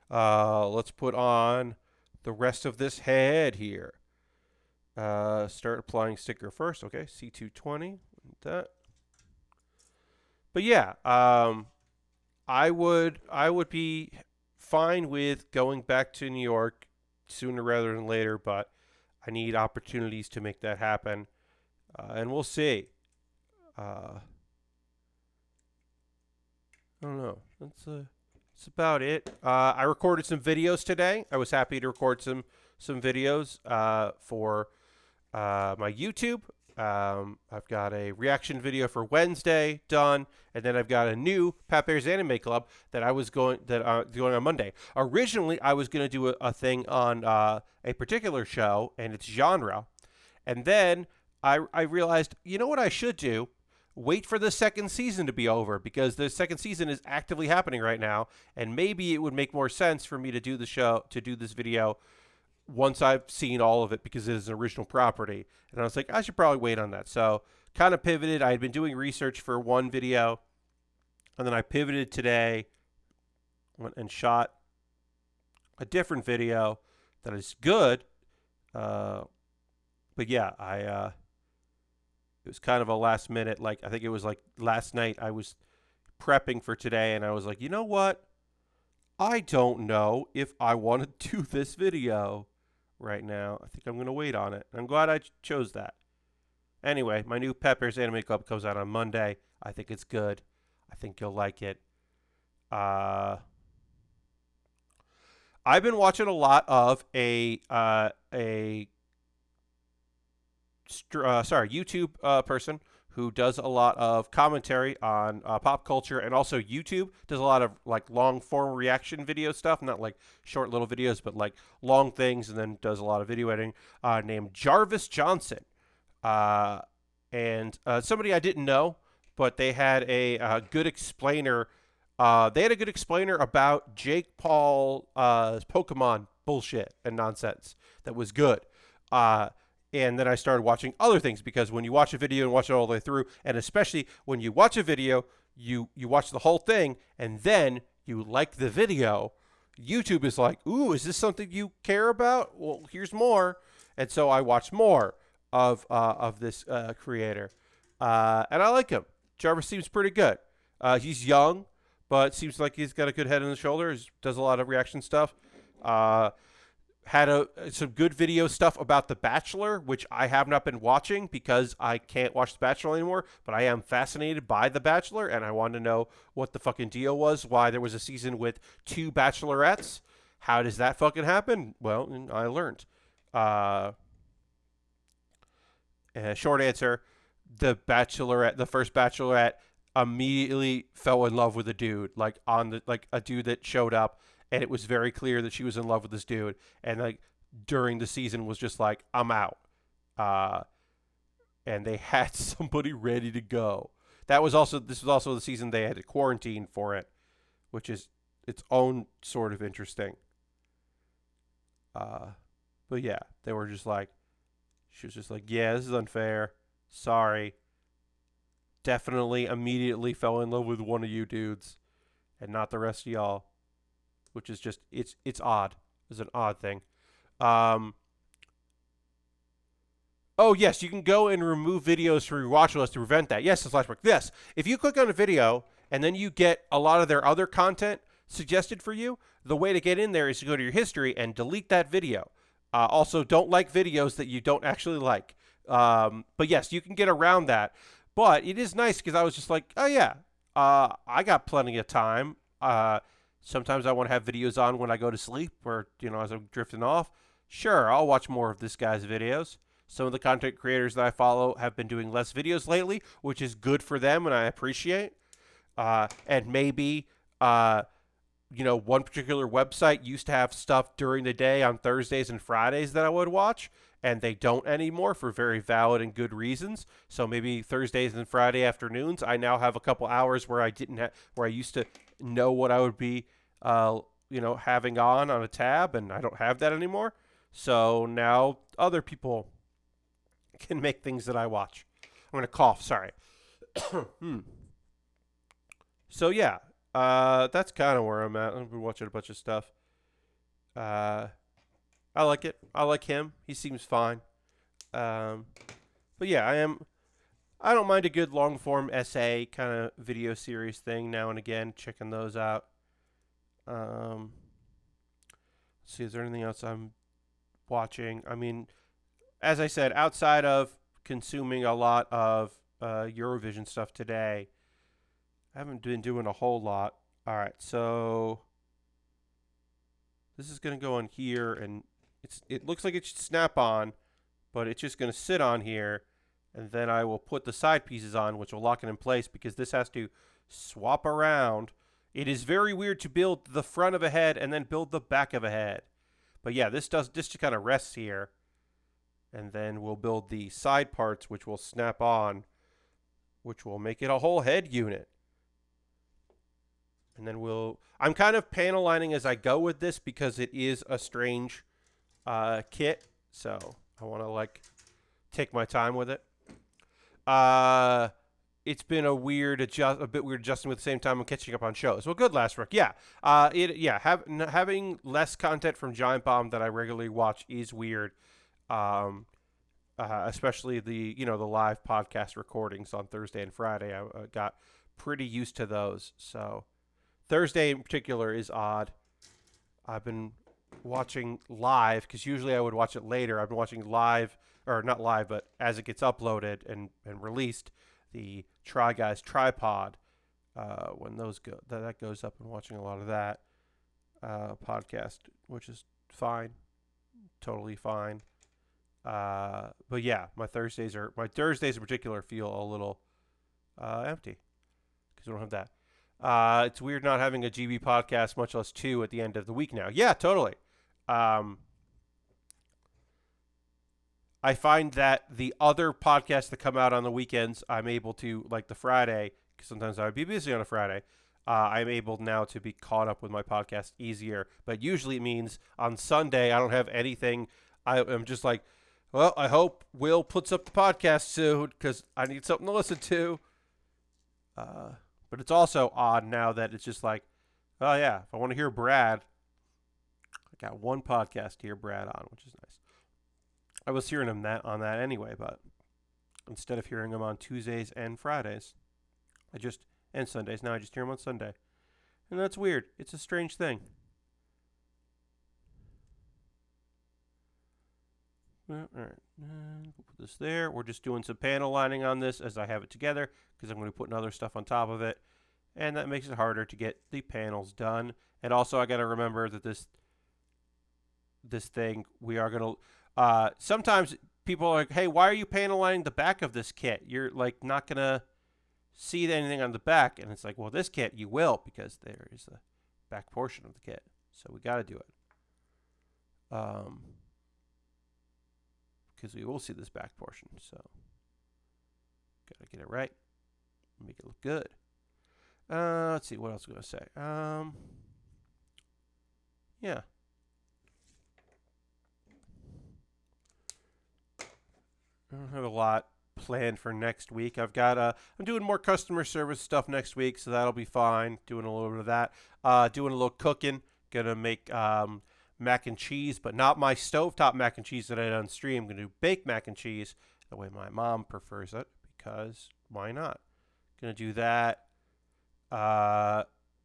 Let's put on the rest of this head here. Start applying sticker first. Okay, C220. That. But yeah, I would be fine with going back to New York sooner rather than later, but I need opportunities to make that happen, and we'll see. I don't know. That's about it. I recorded some videos today. I was happy to record some videos for my YouTube. I've got a reaction video for Wednesday done, and then I've got a new Pat Bear's Anime Club that going on Monday. Originally, I was going to do a thing on a particular show and its genre, and then I realized, you know what I should do? Wait for the second season to be over, because the second season is actively happening right now, and maybe it would make more sense for me to do this video once I've seen all of it, because it is an original property. And I was like, I should probably wait on that. So kind of pivoted. I had been doing research for one video, and then I pivoted today, went and shot a different video that is good. But yeah, it was kind of a last minute, like, I think it was like last night I was prepping for today, and I was like, you know what? I don't know if I want to do this video right now. I think I'm going to wait on it. I'm glad I chose that. Anyway, my new Pat Bear's Anime Club comes out on Monday. I think it's good. I think you'll like it. I've been watching a lot of a YouTube person who does a lot of commentary on pop culture, and also YouTube does a lot of like long form reaction video stuff, not like short little videos, but like long things, and then does a lot of video editing, named Jarvis Johnson. And somebody I didn't know, but they had a good explainer. They had a good explainer about Jake Paul's Pokemon bullshit and nonsense that was good. And then I started watching other things, because when you watch a video and watch it all the way through, and especially when you watch a video, you watch the whole thing, and then you like the video, YouTube is like, ooh, is this something you care about? Well, here's more. And so I watched more of this creator. And I like him. Jarvis seems pretty good. He's young, but seems like he's got a good head on his shoulders. Does a lot of reaction stuff. Had some good video stuff about The Bachelor, which I have not been watching because I can't watch The Bachelor anymore, but I am fascinated by The Bachelor, and I wanted to know what the fucking deal was, why there was a season with 2 bachelorettes. How does that fucking happen? Well, I learned. Uh, Short answer: the first Bachelorette, immediately fell in love with a dude, like a dude that showed up, and it was very clear that she was in love with this dude, and like during the season was just like, I'm out. Uh, and they had somebody ready to go. This was also the season they had to quarantine for it, which is its own sort of interesting. Uh, but yeah, they were just like, she was just like, yeah, this is unfair. Sorry. Definitely immediately fell in love with one of you dudes and not the rest of y'all, which is just, it's odd. It's an odd thing. Um, oh, yes, you can go and remove videos from your watch list to prevent that. Yes, it's Flashback. Yes, if you click on a video and then you get a lot of their other content suggested for you, the way to get in there is to go to your history and delete that video. Also, don't like videos that you don't actually like. But yes, you can get around that. But it is nice because I was just like, oh yeah, I got plenty of time. Sometimes I want to have videos on when I go to sleep or, as I'm drifting off. Sure, I'll watch more of this guy's videos. Some of the content creators that I follow have been doing less videos lately, which is good for them and I appreciate. And maybe one particular website used to have stuff during the day on Thursdays and Fridays that I would watch, and they don't anymore for very valid and good reasons. So maybe Thursdays and Friday afternoons, I now have a couple hours where where I used to know what I would be, having on a tab, and I don't have that anymore. So now other people can make things that I watch. I'm gonna cough. Sorry. So yeah, that's kind of where I'm at. I've been watching a bunch of stuff. I like it. I like him. He seems fine. But yeah, I don't mind a good long form essay kind of video series thing now and again. Checking those out. Let's see, is there anything else I'm watching? I mean, as I said, outside of consuming a lot of Eurovision stuff today, I haven't been doing a whole lot. All right, so this is going to go on here, and it looks like it should snap on, but it's just going to sit on here, and then I will put the side pieces on, which will lock it in place because this has to swap around. It is very weird to build the front of a head and then build the back of a head. But yeah, this just kind of rests here, and then we'll build the side parts, which will snap on, which will make it a whole head unit. And then I'm kind of panel lining as I go with this because it is a strange kit. So I want to take my time with it. It's been a bit weird adjusting at the same time I'm catching up on shows. Well, good, Last Rook. Yeah. Having less content from Giant Bomb that I regularly watch is weird. Especially the live podcast recordings on Thursday and Friday. I got pretty used to those. So Thursday in particular is odd. I've been watching live because usually I would watch it later. I've been watching live, or not live, but as it gets uploaded and released, the Try Guys Tripod. When that goes up, and watching a lot of that podcast, which is fine, totally fine. But yeah, my Thursdays in particular feel a little empty because we don't have that. It's weird not having a GB podcast, much less two at the end of the week now. Yeah, totally. I find that the other podcasts that come out on the weekends, I'm able to, like the Friday, because sometimes I would be busy on a Friday, I'm able now to be caught up with my podcast easier. But usually it means on Sunday I don't have anything. I'm just like, well, I hope Will puts up the podcast soon because I need something to listen to. But it's also odd now that it's just like, oh yeah, if I want to hear Brad, I got one podcast to hear Brad on, which is nice. I was hearing him on that anyway, but instead of hearing him on Tuesdays and Fridays, and Sundays, now I just hear him on Sunday. And that's weird. It's a strange thing. All right, we'll put this there. We're just doing some panel lining on this as I have it together because I'm going to put other stuff on top of it, and that makes it harder to get the panels done. And also, I got to remember that this this thing, we are going to. Sometimes people are like, "Hey, why are you panelining the back of this kit? You're like not going to see anything on the back." And it's like, well, this kit you will, because there is a back portion of the kit, so we got to do it. Because we will see this back portion, so got to get it right, make it look good. Let's see, what else was I going to say? Yeah. I don't have a lot planned for next week. I've got I'm doing more customer service stuff next week, so that'll be fine. Doing a little bit of that. Doing a little cooking. Gonna make mac and cheese, but not my stovetop mac and cheese that I did on stream. I'm gonna do baked mac and cheese the way my mom prefers it, because why not? Gonna do that.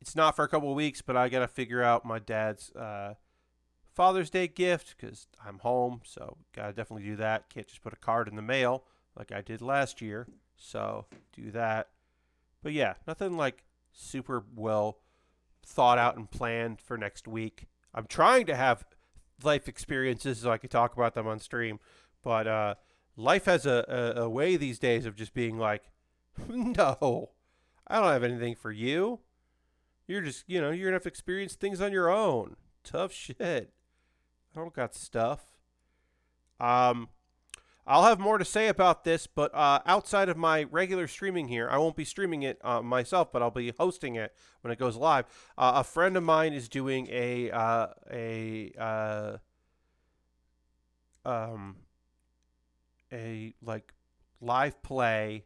It's not for a couple of weeks, but I gotta figure out my dad's Father's Day gift, because I'm home, so gotta definitely do that. Can't just put a card in the mail like I did last year, so do that. But yeah, nothing like super well thought out and planned for next week. I'm trying to have life experiences so I can talk about them on stream, but life has a way these days of just being like, no, I don't have anything for you. You're just, you're going to have to experience things on your own. Tough shit. I don't got stuff. I'll have more to say about this, but outside of my regular streaming here, I won't be streaming it myself, but I'll be hosting it when it goes live. A friend of mine is doing a like live play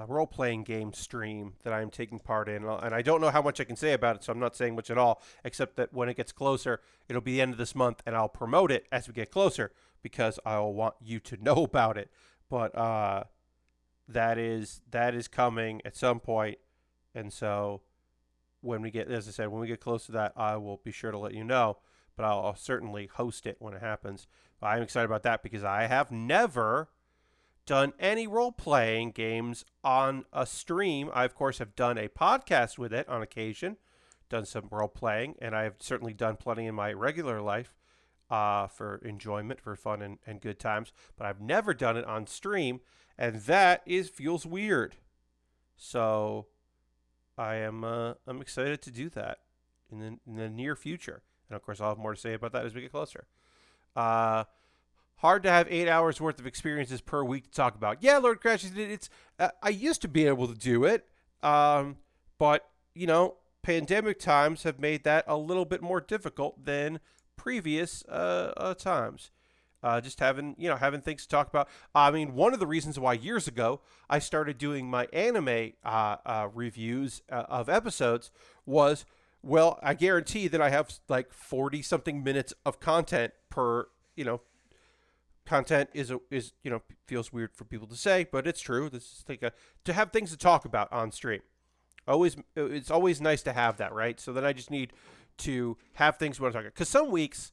role-playing game stream that I'm taking part in, and I don't know how much I can say about it, so I'm not saying much at all, except that when it gets closer, it'll be the end of this month, and I'll promote it as we get closer, because I'll want you to know about it. But that is coming at some point, and so when we get, as I said, when we get close to that, I will be sure to let you know, but I'll certainly host it when it happens. I'm excited about that because I have never done any role-playing games on a stream. I, of course, have done a podcast with it on occasion, done some role-playing, and I've certainly done plenty in my regular life for enjoyment, for fun and good times, but I've never done it on stream, and that feels weird. So I'm excited to do that in the near future, and of course I'll have more to say about that as we get closer. Hard to have 8 hours worth of experiences per week to talk about. Yeah, Lord Crashes, it's I used to be able to do it, but pandemic times have made that a little bit more difficult than previous times. Just having things to talk about. I mean, one of the reasons why years ago I started doing my anime reviews of episodes was, well, I guarantee that I have like 40 something minutes of content per. Content is feels weird for people to say, but it's true. This is like to have things to talk about on stream. It's always nice to have that, right? So then I just need to have things we want to talk about. Because some weeks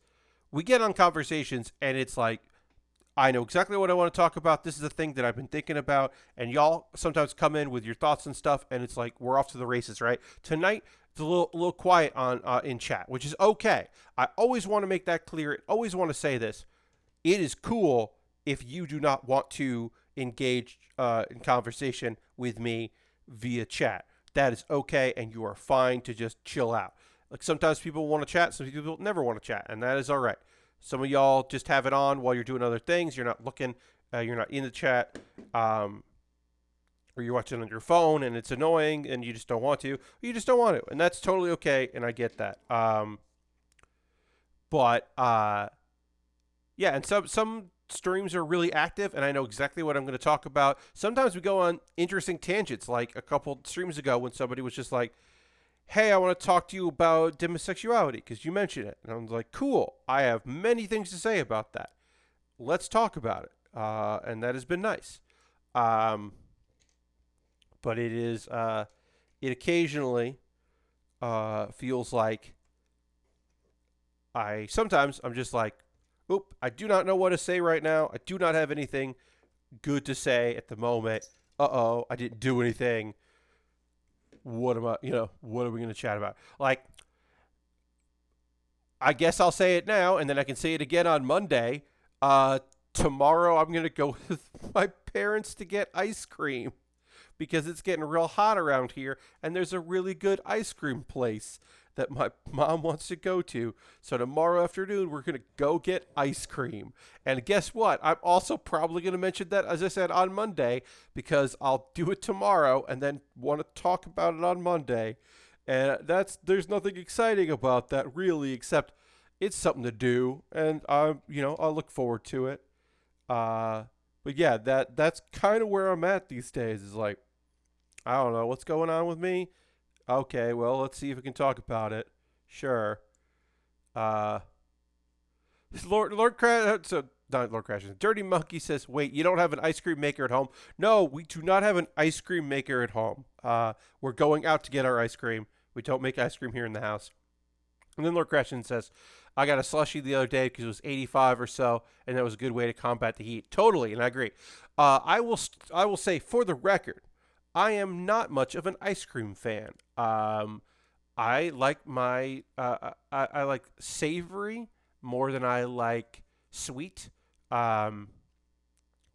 we get on conversations and it's like, I know exactly what I want to talk about. This is the thing that I've been thinking about. And y'all sometimes come in with your thoughts and stuff, and it's like we're off to the races, right? Tonight it's a little quiet on in chat, which is okay. I always want to make that clear. I always want to say this. It is cool if you do not want to engage in conversation with me via chat. That is okay, and you are fine to just chill out. Like sometimes people want to chat, some people never want to chat, and that is all right. Some of y'all just have it on while you're doing other things. You're not looking, you're not in the chat, or you're watching on your phone, and it's annoying, and you just don't want to. Or you just don't want to, and that's totally okay, and I get that. Yeah, and some streams are really active, and I know exactly what I'm going to talk about. Sometimes we go on interesting tangents, like a couple streams ago when somebody was just like, hey, I want to talk to you about demisexuality because you mentioned it. And I was like, cool, I have many things to say about that. Let's talk about it. And that has been nice. But it occasionally feels like sometimes I'm just like, oop, I do not know what to say right now. I do not have anything good to say at the moment. Uh-oh, I didn't do anything. What are we going to chat about? Like, I guess I'll say it now, and then I can say it again on Monday. Uh, Tomorrow I'm gonna go with my parents to get ice cream because it's getting real hot around here, and there's a really good ice cream place that my mom wants to go to. So tomorrow afternoon we're gonna go get ice cream. And guess what? I'm also probably gonna mention that, as I said, on Monday, because I'll do it tomorrow and then want to talk about it on Monday. And there's nothing exciting about that really, except it's something to do, and I'll look forward to it. But yeah, that's kind of where I'm at these days. Is like, I don't know what's going on with me. Okay, well, let's see if we can talk about it. Sure. Uh, Lord Crash. So not Lord Crash. Dirty Monkey says, "Wait, you don't have an ice cream maker at home?" No, we do not have an ice cream maker at home. We're going out to get our ice cream. We don't make ice cream here in the house. And then Lord Crash says, "I got a slushie the other day because it was 85 or so, and that was a good way to combat the heat." Totally, and I agree. I will say for the record, I am not much of an ice cream fan. I like I like savory more than I like sweet. Um,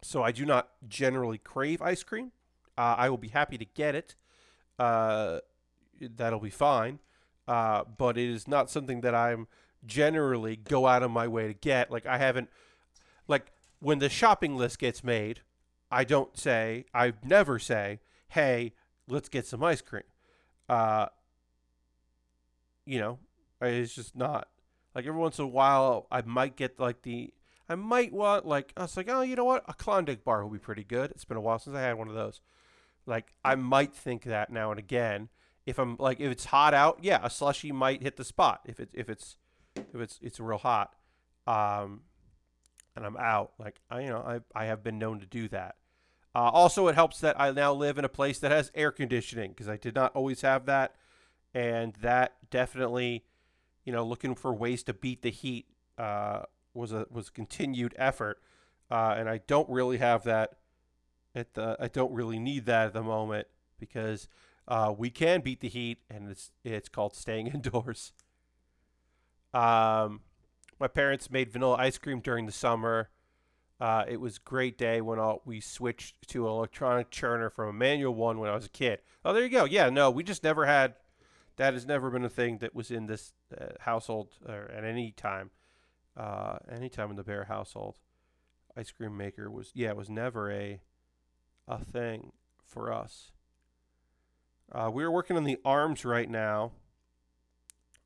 so I do not generally crave ice cream. I will be happy to get it. Uh, that'll be fine. But it is not something that I'm generally go out of my way to get. Like I haven't like when the shopping list gets made, I never say, "Hey, let's get some ice cream." Uh, you know, it's just not like every once in a while I might get I might want like I was like, "Oh, you know what? A Klondike bar will be pretty good." It's been a while since I had one of those. Like I might think that now and again. If it's hot out, yeah, a slushie might hit the spot. If it's real hot, um, and I'm out, like I have been known to do that. Also, it helps that I now live in a place that has air conditioning because I did not always have that, and that definitely, looking for ways to beat the heat was a continued effort, and I don't really have that I don't really need that at the moment because we can beat the heat, and it's called staying indoors. Um, my parents made vanilla ice cream during the summer. It was a great day when we switched to an electronic churner from a manual one when I was a kid. Oh, there you go. Yeah, no, we just never had. That has never been a thing that was in this household or at any time in the Bear household. Ice cream maker was never a thing for us. We're working on the arms right now,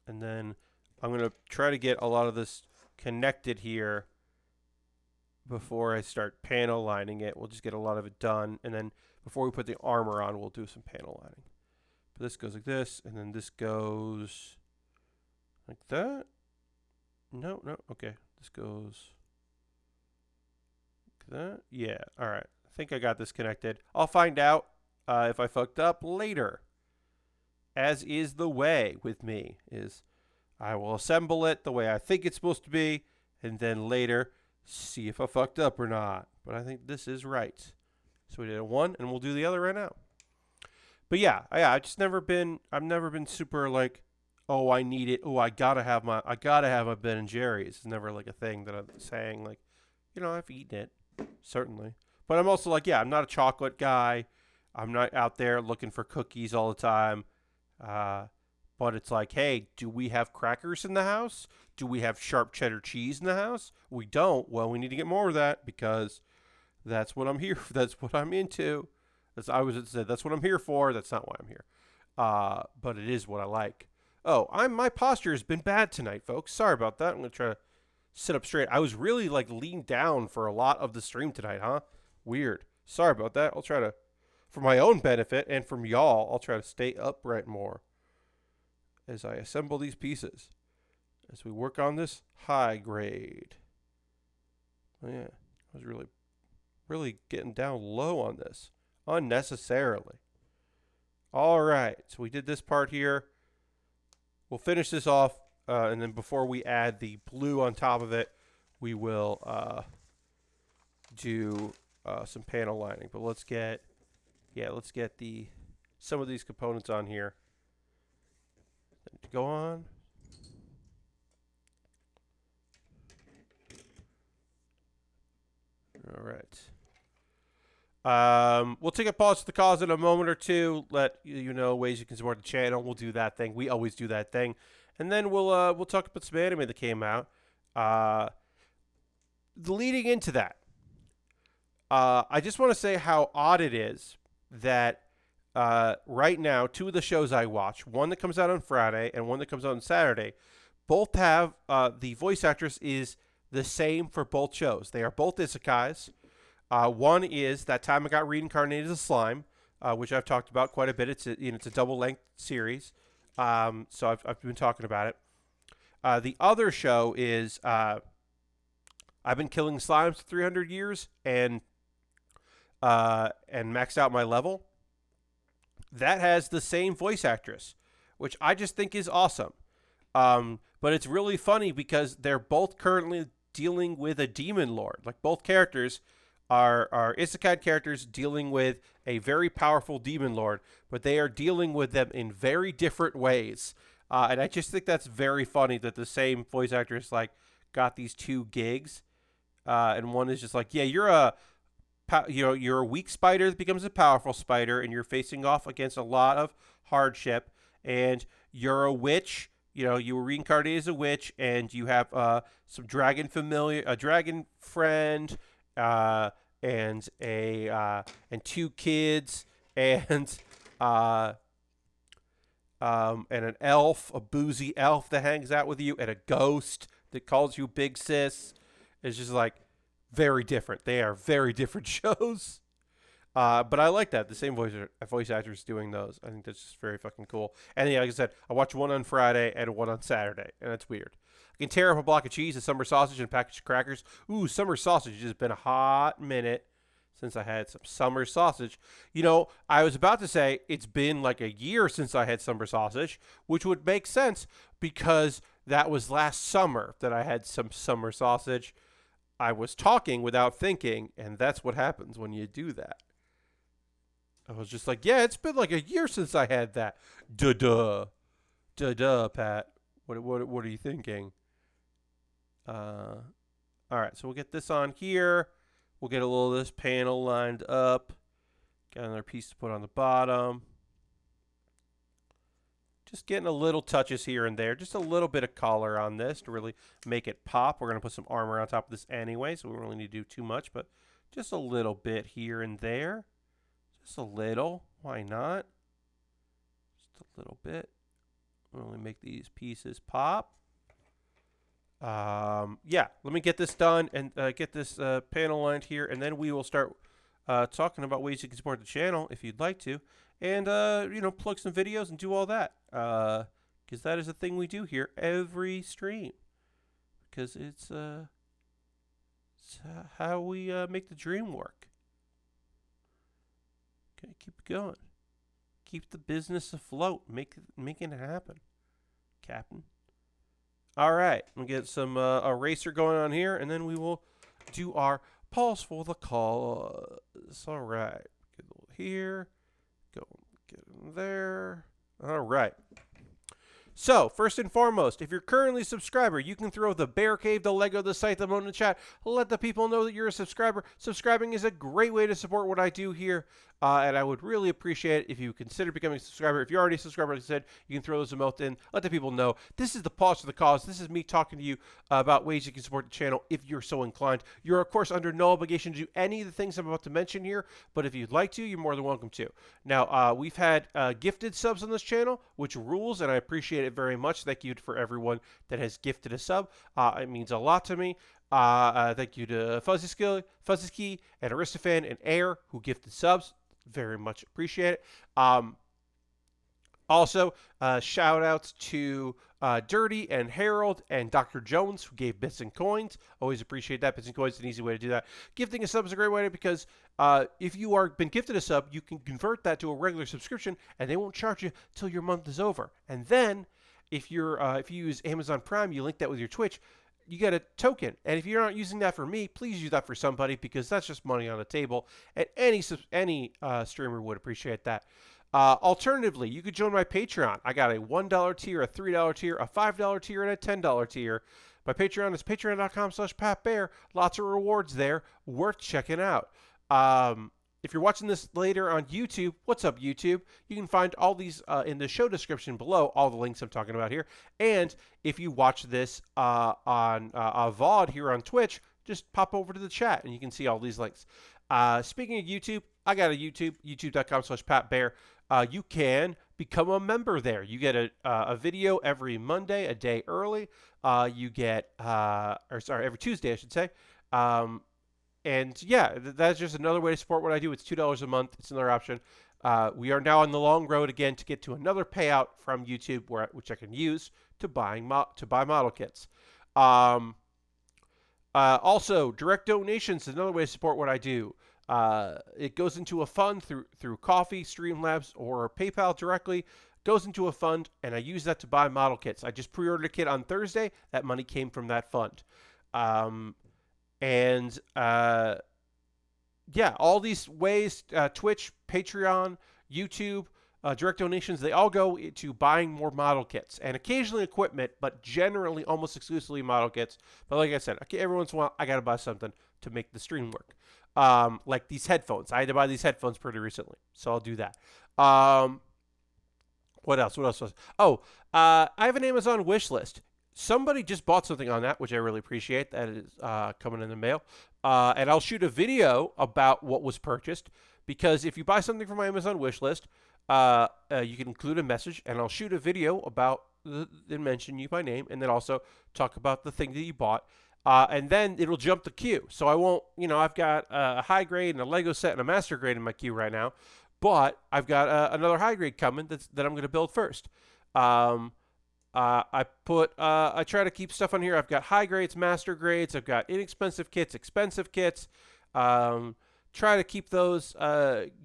and then I'm going to try to get a lot of this connected here before I start panel lining it. We'll just get a lot of it done, and then before we put the armor on, we'll do some panel lining. But this goes like this, and then this goes like that. No, okay. This goes like that. Yeah, all right. I think I got this connected. I'll find out if I fucked up later. As is the way with me, is I will assemble it the way I think it's supposed to be, and then later see if I fucked up or not. But I think this is right. So we did one, and we'll do the other right now. But yeah, I've never been super like, oh, I need it. Oh, I gotta have my Ben and Jerry's. It's never like a thing that I'm saying like, I've eaten it, certainly. But I'm also like, yeah, I'm not a chocolate guy. I'm not out there looking for cookies all the time. But it's like, hey, do we have crackers in the house? Do we have sharp cheddar cheese in the house? We don't. Well, we need to get more of that because that's what I'm here for. That's what I'm into. That's what I'm here for. That's not why I'm here. But it is what I like. Oh, my posture has been bad tonight, folks. Sorry about that. I'm gonna try to sit up straight. I was really like leaned down for a lot of the stream tonight, huh? Weird. Sorry about that. I'll try to, for my own benefit and from y'all, I'll try to stay upright more as I assemble these pieces, as we work on this high grade. Oh, yeah, I was really getting down low on this unnecessarily. All right, so we did this part here. We'll finish this off, and then before we add the blue on top of it, we will do some panel lining. But let's get some of these components on here. Go on. We'll take a pause for the cause in a moment or two. Let you know ways you can support the channel. We'll do that thing. We always do that thing, and then we'll talk about some anime that came out. Leading into that, I just want to say how odd it is that right now, two of the shows I watch, one that comes out on Friday and one that comes out on Saturday, both have the voice actress is the same for both shows. They are both isekais. One is That Time I Got Reincarnated as a Slime, which I've talked about quite a bit. It's a double-length series, so I've been talking about it. The other show is I've been killing slimes for 300 years and maxed out my level. That has the same voice actress, which I just think is awesome. But it's really funny because they're both currently dealing with a demon lord. Like, both characters are isekai characters dealing with a very powerful demon lord, but they are dealing with them in very different ways. And I just think that's very funny that the same voice actress got these two gigs, and one is just like, yeah, you're a weak spider that becomes a powerful spider, and you're facing off against a lot of hardship, and you're a witch. You were reincarnated as a witch, and you have some dragon a dragon friend, and two kids, and an elf, a boozy elf that hangs out with you, and a ghost that calls you big sis. It's just very different. They are very different shows. But I like that. The same voice actors doing those. I think that's just very fucking cool. And yeah, like I said, I watch one on Friday and one on Saturday, and that's weird. I can tear up a block of cheese, a summer sausage, and a package of crackers. Ooh, summer sausage. It's been a hot minute since I had some summer sausage. I was about to say it's been like a year since I had summer sausage, which would make sense because that was last summer that I had some summer sausage. I was talking without thinking, and that's what happens when you do that. I was just like, yeah, it's been like a year since I had that. Duh, Pat. What are you thinking? All right, so we'll get this on here. We'll get a little of this panel lined up. Got another piece to put on the bottom. Just getting a little touches here and there. Just a little bit of color on this to really make it pop. We're going to put some armor on top of this anyway, so we don't really need to do too much, but just a little bit here and there. Just a little. Why not? Just a little bit. We'll only make these pieces pop. Yeah, let me get this done and get this panel lined here, and then we will start talking about ways you can support the channel if you'd like to, and plug some videos and do all that, because that is a thing we do here every stream, because it's how we make the dream work. Okay, keep it going, keep the business afloat, making it happen, Captain. All right, we'll get some eraser going on here, and then we will do our pause for the cause. All right, get a little here, go get in there. All right. So, first and foremost, if you're currently a subscriber, you can throw the bear cave, the Lego, the site, the moon in the chat. Let the people know that you're a subscriber. Subscribing is a great way to support what I do here, and I would really appreciate it if you consider becoming a subscriber. If you're already a subscriber, like I said, you can throw those emotes in. Let the people know. This is the pause for the cause. This is me talking to you about ways you can support the channel if you're so inclined. You're, of course, under no obligation to do any of the things I'm about to mention here, but if you'd like to, you're more than welcome to. Now, we've had gifted subs on this channel, which rules, and I appreciate it very much. Thank you for everyone that has gifted a sub. It means a lot to me. Thank you to Fuzzy Ski, and Aristophan, and Air, who gifted subs. Very much appreciate it. Also, shout outs to Dirty and Harold and Dr. Jones, who gave bits and coins. Always appreciate that. Bits and coins is an easy way to do that. Gifting a sub is a great way to, because if you are been gifted a sub, you can convert that to a regular subscription, and they won't charge you till your month is over. And then, if you use Amazon Prime, you link that with your Twitch, you get a token. And if you're not using that for me, please use that for somebody, because that's just money on the table. And any streamer would appreciate that. Alternatively, you could join my Patreon. I got a $1 tier, a $3 tier, a $5 tier, and a $10 tier. My Patreon is patreon.com/PatBear. Lots of rewards there, worth checking out. If you're watching this later on YouTube, what's up, YouTube? You can find all these in the show description below, all the links I'm talking about here. And if you watch this on a VOD here on Twitch, just pop over to the chat and you can see all these links. Speaking of YouTube, I got a YouTube, youtube.com/PatBear. You can become a member there. You get a video every Monday, a day early. You get, every Tuesday, I should say. And yeah, that's just another way to support what I do. It's $2 a month. It's another option. We are now on the long road again to get to another payout from YouTube, which I can use to buy model kits. Also, direct donations is another way to support what I do. It goes into a fund through Coffee, Streamlabs, or PayPal directly. Goes into a fund, and I use that to buy model kits. I just pre-ordered a kit on Thursday. That money came from that fund. Yeah, all these ways, Twitch, Patreon, YouTube, direct donations, they all go to buying more model kits and occasionally equipment, but generally almost exclusively model kits. But like I said, okay, every once in a while, I got to buy something to make the stream work. Like these headphones. I had to buy these headphones pretty recently, so I'll do that. What else? Oh, I have an Amazon wish list. Somebody just bought something on that, which I really appreciate. That is coming in the mail. And I'll shoot a video about what was purchased, because if you buy something from my Amazon wish list, you can include a message, and I'll shoot a video about and mention you by name, and then also talk about the thing that you bought. And then it'll jump the queue. So I won't, I've got a high grade and a Lego set and a master grade in my queue right now, but I've got another high grade coming that I'm going to build first. I try to keep stuff on here. I've got high grades, master grades. I've got inexpensive kits, expensive kits. Try to keep those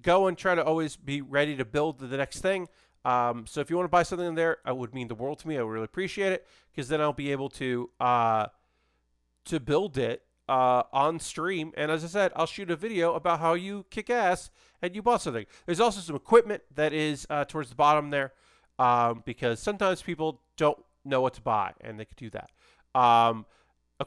going. Try to always be ready to build the next thing. So if you want to buy something in there, it would mean the world to me. I would really appreciate it, because then I'll be able to build it on stream. And as I said, I'll shoot a video about how you kick ass and you bought something. There's also some equipment that is towards the bottom there, because sometimes people don't know what to buy, and they could do that. Of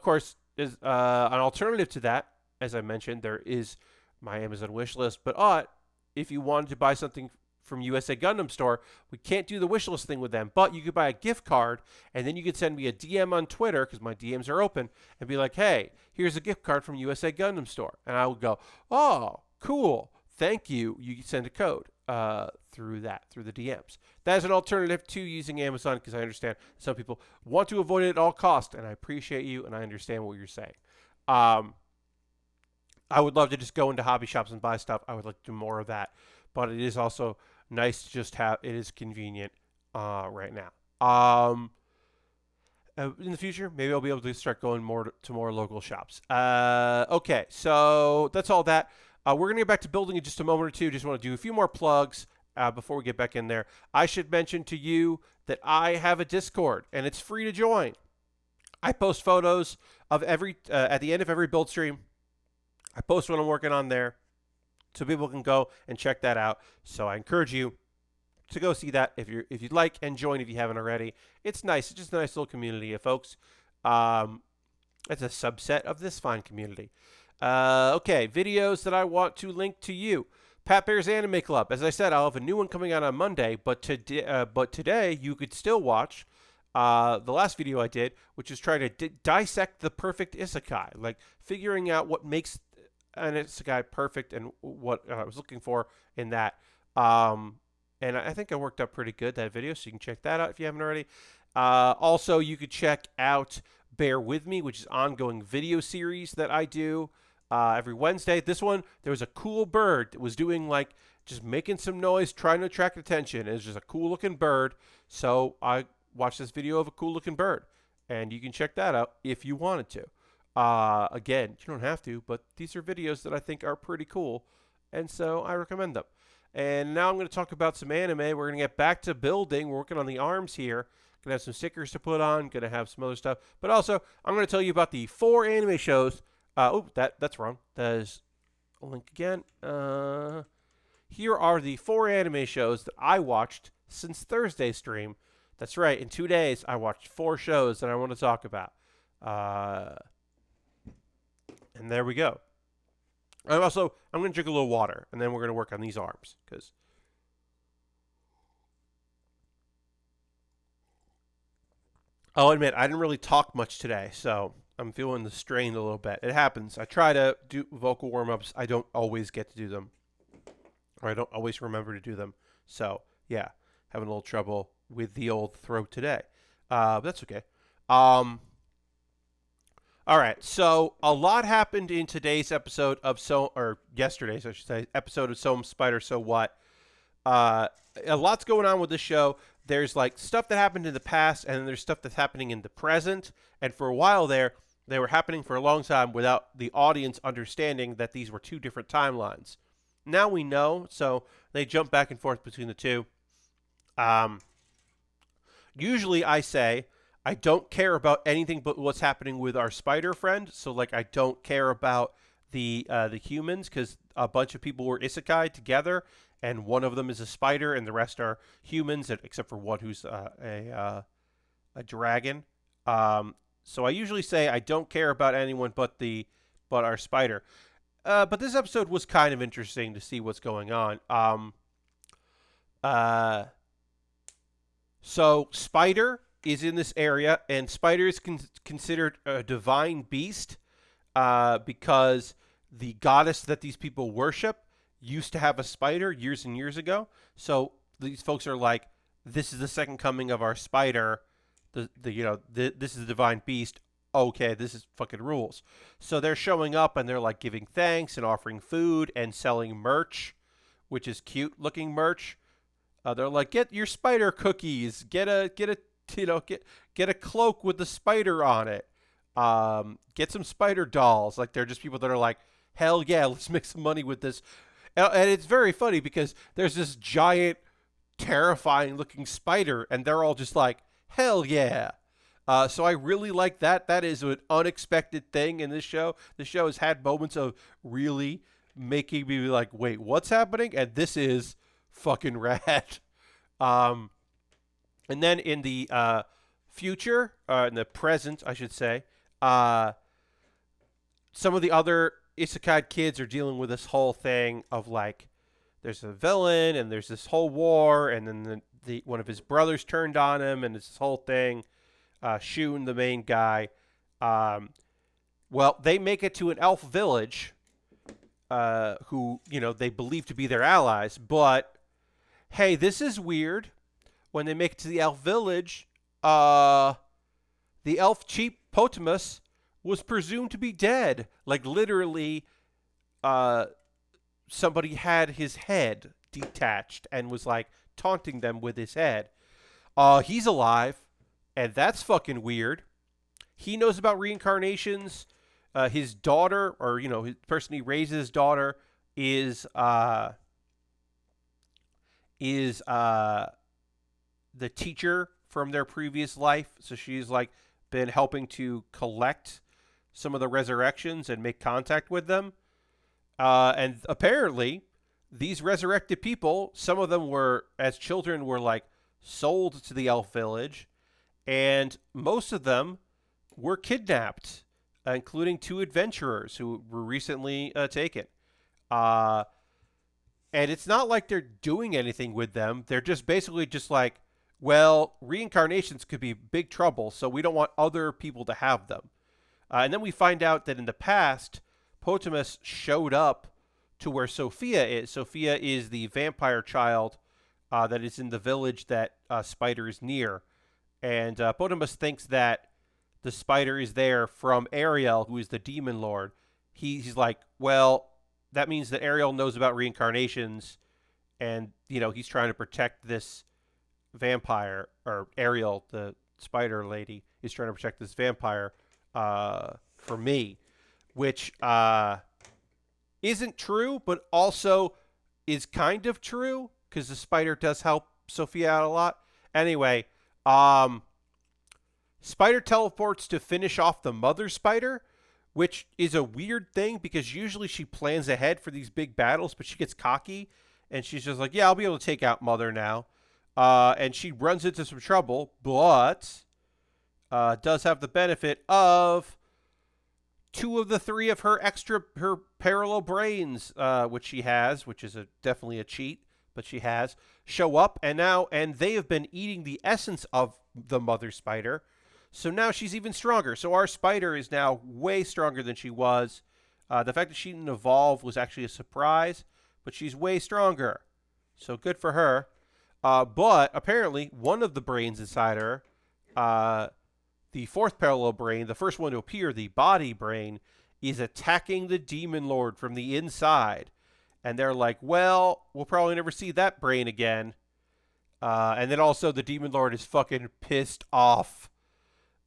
course, there's an alternative to that. As I mentioned, there is my Amazon wish list. But if you wanted to buy something from USA Gundam Store, we can't do the wish list thing with them, but you could buy a gift card, and then you could send me a DM on Twitter, because my DMs are open, and be like, hey, here's a gift card from USA Gundam Store. And I would go, oh, cool, thank you. You can send a code through the DMs. That is an alternative to using Amazon, because I understand some people want to avoid it at all costs, and I appreciate you, and I understand what you're saying. I would love to just go into hobby shops and buy stuff. I would like to do more of that, but it is also nice to just have. It is convenient right now. In the future, maybe I'll be able to start going to more local shops. Okay, so that's all that. We're going to get back to building in just a moment or two. Just want to do a few more plugs before we get back in there. I should mention to you that I have a Discord, and it's free to join. I post photos of at the end of every build stream. I post what I'm working on there, so people can go and check that out. So I encourage you to go see that if you'd like, and join if you haven't already. It's nice. It's just a nice little community of folks. It's a subset of this fine community. Okay, videos that I want to link to you. Pat Bear's Anime Club. As I said, I'll have a new one coming out on Monday, but today you could still watch the last video I did, which is try to dissect the perfect isekai, like figuring out what makes an isekai perfect and what I was looking for in that. And I think I worked out pretty good, that video, so you can check that out if you haven't already. Also, you could check out Baer With Me, which is an ongoing video series that I do every Wednesday. This one, there was a cool bird that was doing, like, just making some noise, trying to attract attention. It was just a cool-looking bird, so I watched this video of a cool-looking bird, and you can check that out if you wanted to. Again, you don't have to, but these are videos that I think are pretty cool, and so I recommend them. And now I'm going to talk about some anime. We're going to get back to building. We're working on the arms here. Going to have some stickers to put on. Going to have some other stuff. But also, I'm going to tell you about the 4 anime shows. That's wrong. That is a link again. Here are the 4 anime shows that I watched since Thursday's stream. That's right. In 2 days, I watched 4 shows that I want to talk about. And there we go. I'm going to drink a little water, and then we're going to work on these arms, because I'll admit I didn't really talk much today, so I'm feeling the strain a little bit. It happens. I try to do vocal warm ups. I don't always get to do them, or I don't always remember to do them. So yeah, having a little trouble with the old throat today. But that's okay. Um, all right. So a lot happened in today's episode of or yesterday's, I should say, episode of So Spider. So what? Uh, a lot's going on with this show. There's like stuff that happened in the past, and then there's stuff that's happening in the present. And for a while there, they were happening for a long time without the audience understanding that these were two different timelines. Now we know, so they jump back and forth between the two. Um, Usually, I say I don't care about anything but what's happening with our spider friend. So like, I don't care about the humans, because a bunch of people were isekai together, and one of them is a spider, and the rest are humans, except for one who's a dragon. So I usually say I don't care about anyone but our spider. But this episode was kind of interesting to see what's going on. Uh, so Spider is in this area, and Spider is considered a divine beast, because the goddess that these people worship used to have a spider years and years ago. So these folks are like, this is the second coming of our spider. This is the divine beast. Okay, this is fucking rules. So they're showing up, and they're like giving thanks and offering food and selling merch, which is cute looking merch. They're like, get your spider cookies, get a get a cloak with the spider on it. Get some spider dolls. Like, they're just people that are like, hell yeah, let's make some money with this. And it's very funny because there's this giant, terrifying looking spider, and they're all just like, hell yeah. So I really like that. That is an unexpected thing in this show. The show has had moments of really making me be like, wait, what's happening? And this is fucking rad. Um, and then in the future, in the present, I should say, some of the other isekai kids are dealing with this whole thing of like, there's a villain, and there's this whole war, and then the one of his brothers turned on him, and it's this whole thing. Shun, the main guy. Well, they make it to an elf village, who, they believe to be their allies, but hey, this is weird. When they make it to the elf village, the elf chief Potamus was presumed to be dead. Like, literally, somebody had his head detached and was like taunting them with his head. He's alive, and that's fucking weird. He knows about reincarnations. His daughter, or his person he raises his daughter, is the teacher from their previous life. So she's like been helping to collect some of the resurrections and make contact with them. And apparently, these resurrected people, some of them were, as children, were like sold to the elf village, and most of them were kidnapped, including 2 adventurers who were recently taken. And it's not like they're doing anything with them. They're just basically just like, well, reincarnations could be big trouble, so we don't want other people to have them. And then we find out that in the past, Potamus showed up to where Sophia is. Sophia is the vampire child that is in the village that Spider is near. And Potamus thinks that the spider is there from Ariel, who is the demon lord. He's like, well, that means that Ariel knows about reincarnations, and, he's trying to protect this vampire, or Ariel, the spider lady, is trying to protect this vampire for me, which isn't true, but also is kind of true, because the spider does help Sophia out a lot. Anyway, Spider teleports to finish off the mother spider, which is a weird thing because usually she plans ahead for these big battles, but she gets cocky and she's just like, yeah, I'll be able to take out mother now. And she runs into some trouble, but does have the benefit of two of the three of her parallel brains, which she has, which is definitely a cheat, but she has, show up, and they have been eating the essence of the mother spider. So now she's even stronger. So our spider is now way stronger than she was. The fact that she didn't evolve was actually a surprise, but she's way stronger. So good for her. But apparently, one of the brains inside her, the fourth parallel brain, the first one to appear, the body brain, is attacking the demon lord from the inside. And they're like, well, we'll probably never see that brain again. And then also the demon lord is fucking pissed off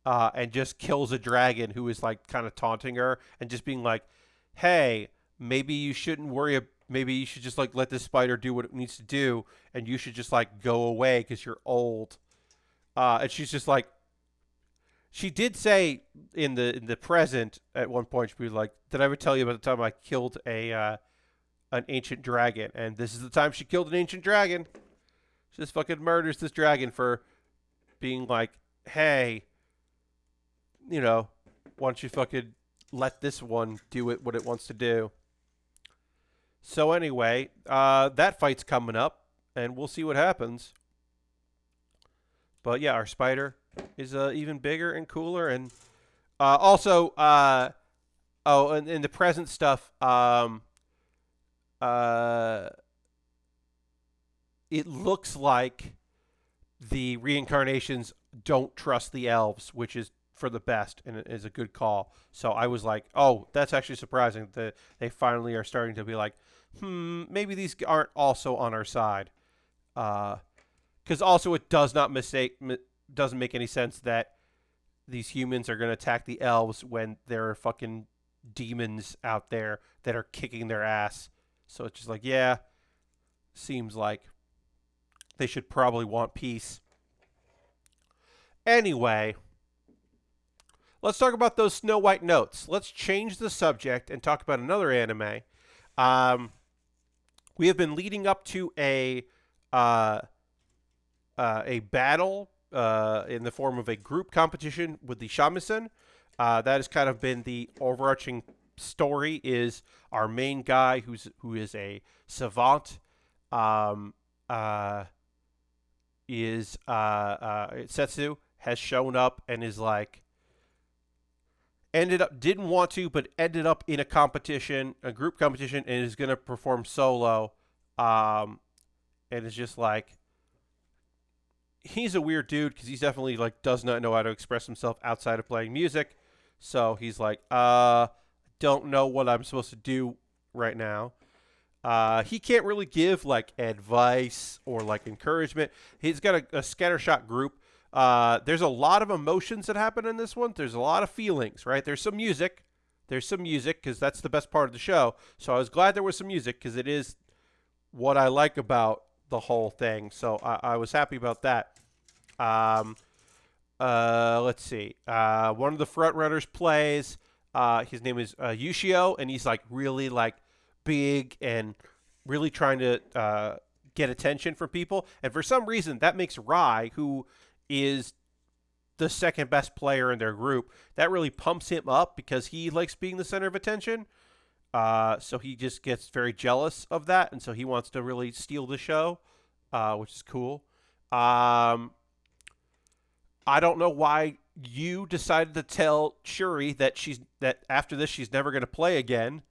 and just kills a dragon who is like kind of taunting her and just being like, hey, maybe you shouldn't worry. Maybe you should just like let this spider do what it needs to do, and you should just like go away because you're old. And she's just like, she did say in the present at one point, she was like, did I ever tell you about the time I killed an ancient dragon? And this is the time she killed an ancient dragon. She just fucking murders this dragon for being like, hey, why don't you fucking let this one do what it wants to do? So anyway, that fight's coming up, and we'll see what happens. But yeah, our spider is even bigger and cooler, and also, and in the present stuff, it looks like the reincarnations don't trust the elves, which is for the best and is a good call. So I was like, oh, that's actually surprising that they finally are starting to be like, maybe these aren't also on our side. Because also it doesn't make any sense that these humans are going to attack the elves when there are fucking demons out there that are kicking their ass. So it's just like, yeah, seems like they should probably want peace. Anyway, let's talk about those Snow White notes. Let's change the subject and talk about another anime. We have been leading up to a battle in the form of a group competition with the shamisen. That has kind of been the overarching story. Is our main guy who is a savant, Setsu, has shown up and is like, didn't want to, but ended up in a group competition, and is going to perform solo. And it's just like, he's a weird dude because he's definitely like does not know how to express himself outside of playing music. So he's like, don't know what I'm supposed to do right now. He can't really give like advice or like encouragement. He's got a scattershot group. There's a lot of emotions that happen in this one. There's a lot of feelings, right? There's some music because that's the best part of the show. So I was glad there was some music because it is what I like about the whole thing. So I was happy about that. Let's see. One of the front runners plays. His name is Yushio, and he's like really like big and really trying to get attention from people. And for some reason, that makes Rai, who is the second best player in their group, that really pumps him up because he likes being the center of attention. So he just gets very jealous of that, and so he wants to really steal the show, which is cool. I don't know why you decided to tell Shuri that after this she's never going to play again,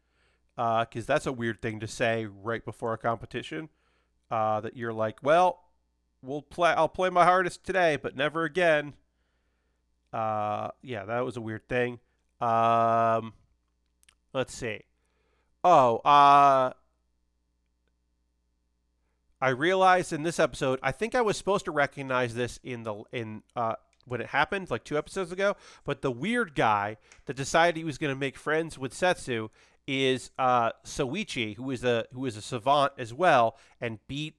because that's a weird thing to say right before a competition. That you're like, well, I'll play my hardest today, but never again. Yeah, that was a weird thing. Let's see. Oh, I realized in this episode, I think I was supposed to recognize this in when it happened, like 2 episodes ago. But the weird guy that decided he was going to make friends with Setsu is Soichi, who is a savant as well, and beat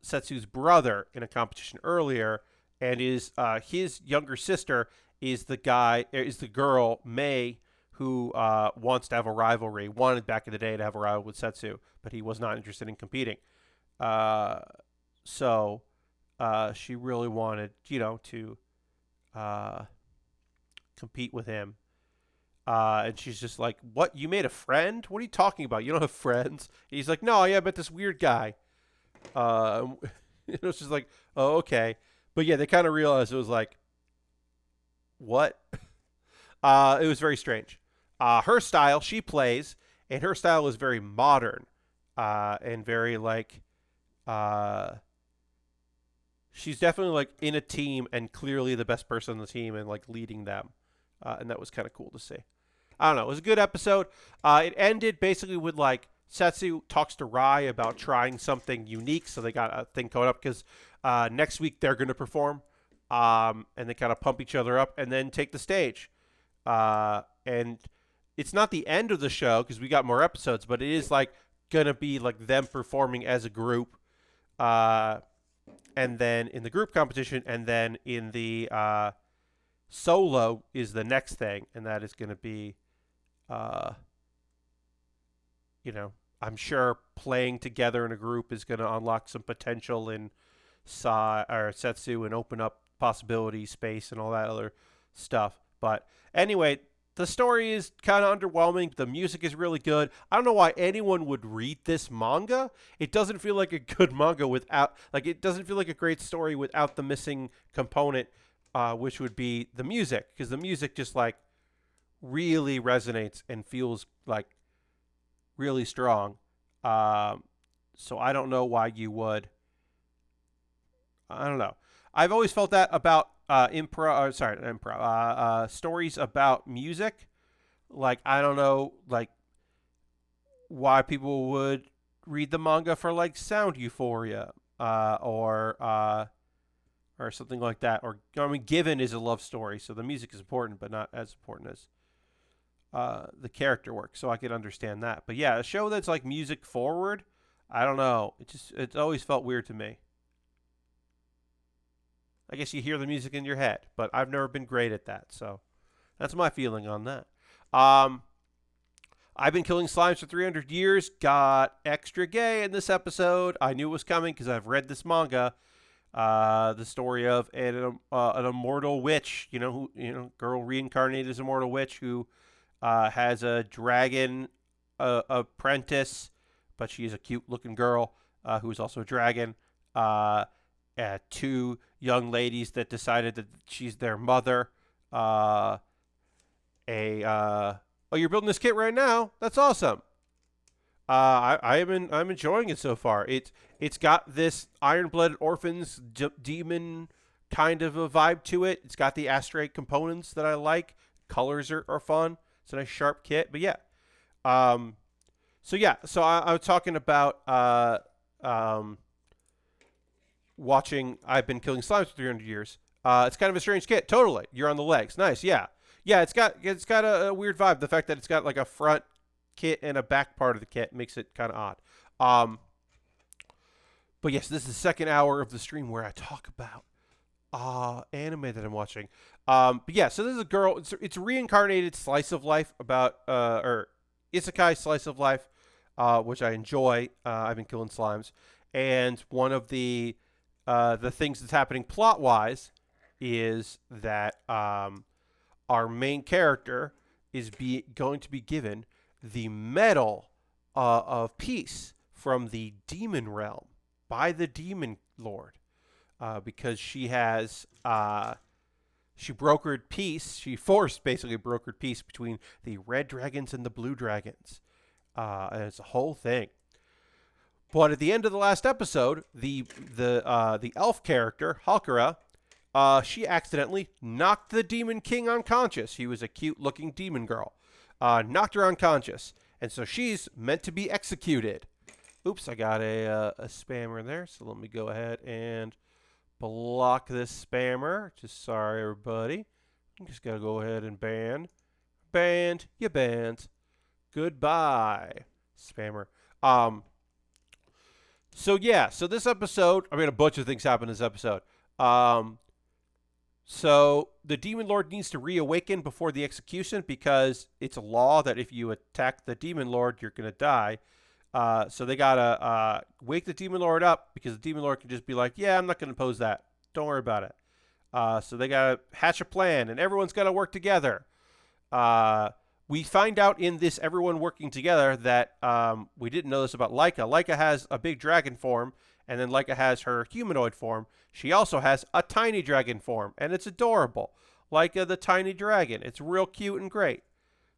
Setsu's brother in a competition earlier, and is his younger sister is the girl Mei, who wants to have a rivalry, wanted back in the day to have a rival with Setsu, but he was not interested in competing. So she really wanted, to compete with him. And she's just like, "What? You made a friend? What are you talking about? You don't have friends?" And he's like, "No, yeah, I met this weird guy." It was just like, "Oh, okay." But yeah, they kind of realized it was like, "What?" It was very strange. Her style, she plays, and her style is very modern, and very like, uh, she's definitely like in a team and clearly the best person on the team and like leading them, and that was kind of cool to see. I don't know. It was a good episode. It ended basically with like Setsu talks to Rai about trying something unique, so they got a thing coming up because next week they're going to perform, and they kind of pump each other up and then take the stage. And it's not the end of the show because we got more episodes, but it is like gonna be like them performing as a group, uh, and then in the group competition, and then in the solo is the next thing, and that is gonna be, uh, you know, I'm sure playing together in a group is gonna unlock some potential in or Setsu and open up possibility space and all that other stuff. But anyway, the story is kind of underwhelming. The music is really good. I don't know why anyone would read this manga. It doesn't feel like a good manga without, like, it doesn't feel like a great story without the missing component, which would be the music, because the music just like really resonates and feels like really strong. Um, so I don't know why you would. I don't know. I've always felt that about stories about music. Like, I don't know, like, why people would read the manga for like sound euphoria, or something like that. Or I mean, Given is a love story, so the music is important, but not as important as the character work. So I could understand that. But yeah, a show that's like music forward, I don't know. It's always felt weird to me. I guess you hear the music in your head, but I've never been great at that. So that's my feeling on that. Um, I've been killing slimes for 300 years. Got extra gay in this episode. I knew it was coming because I've read this manga. The story of an immortal witch, girl reincarnated as a mortal witch who has a dragon apprentice, but she's a cute looking girl who is also a dragon. Two young ladies that decided that she's their mother. Oh, you're building this kit right now? That's awesome. I'm enjoying it so far. It's got this Iron Blooded Orphans demon kind of a vibe to it. It's got the Astray components that I like. Colors are fun. It's a nice sharp kit. But yeah, I was talking about watching I've Been Killing Slimes for 300 years. It's kind of a strange kit. Totally. You're on the legs. Nice. Yeah. Yeah, it's got a weird vibe. The fact that it's got like a front kit and a back part of the kit makes it kind of odd. But yes, this is the second hour of the stream where I talk about anime that I'm watching. But yeah, so this is a girl. It's a reincarnated slice of life about or isekai slice of life, which I enjoy. I've been killing slimes, and one of the things that's happening plot wise is that our main character is going to be given the medal of peace from the demon realm by the demon lord, because she has she brokered peace. She forced basically brokered peace between the red dragons and the blue dragons, and it's a whole thing. But at the end of the last episode, the elf character Halkara, she accidentally knocked the Demon King unconscious. He was a cute-looking demon girl. Knocked her unconscious, and so she's meant to be executed. Oops, I got a spammer there, so let me go ahead and block this spammer. Just sorry, everybody. I'm just gotta go ahead and banned, you banned. Goodbye, spammer. So yeah, so this episode, I mean, a bunch of things happen in this episode. So the Demon Lord needs to reawaken before the execution because it's a law that if you attack the Demon Lord, you're going to die. So they got to wake the Demon Lord up because the Demon Lord can just be like, yeah, I'm not going to oppose that. Don't worry about it. So they got to hatch a plan, and everyone's got to work together. We find out in this everyone working together that we didn't know this about Laika. Laika has a big dragon form, and then Laika has her humanoid form. She also has a tiny dragon form, and it's adorable. Laika the tiny dragon. It's real cute and great.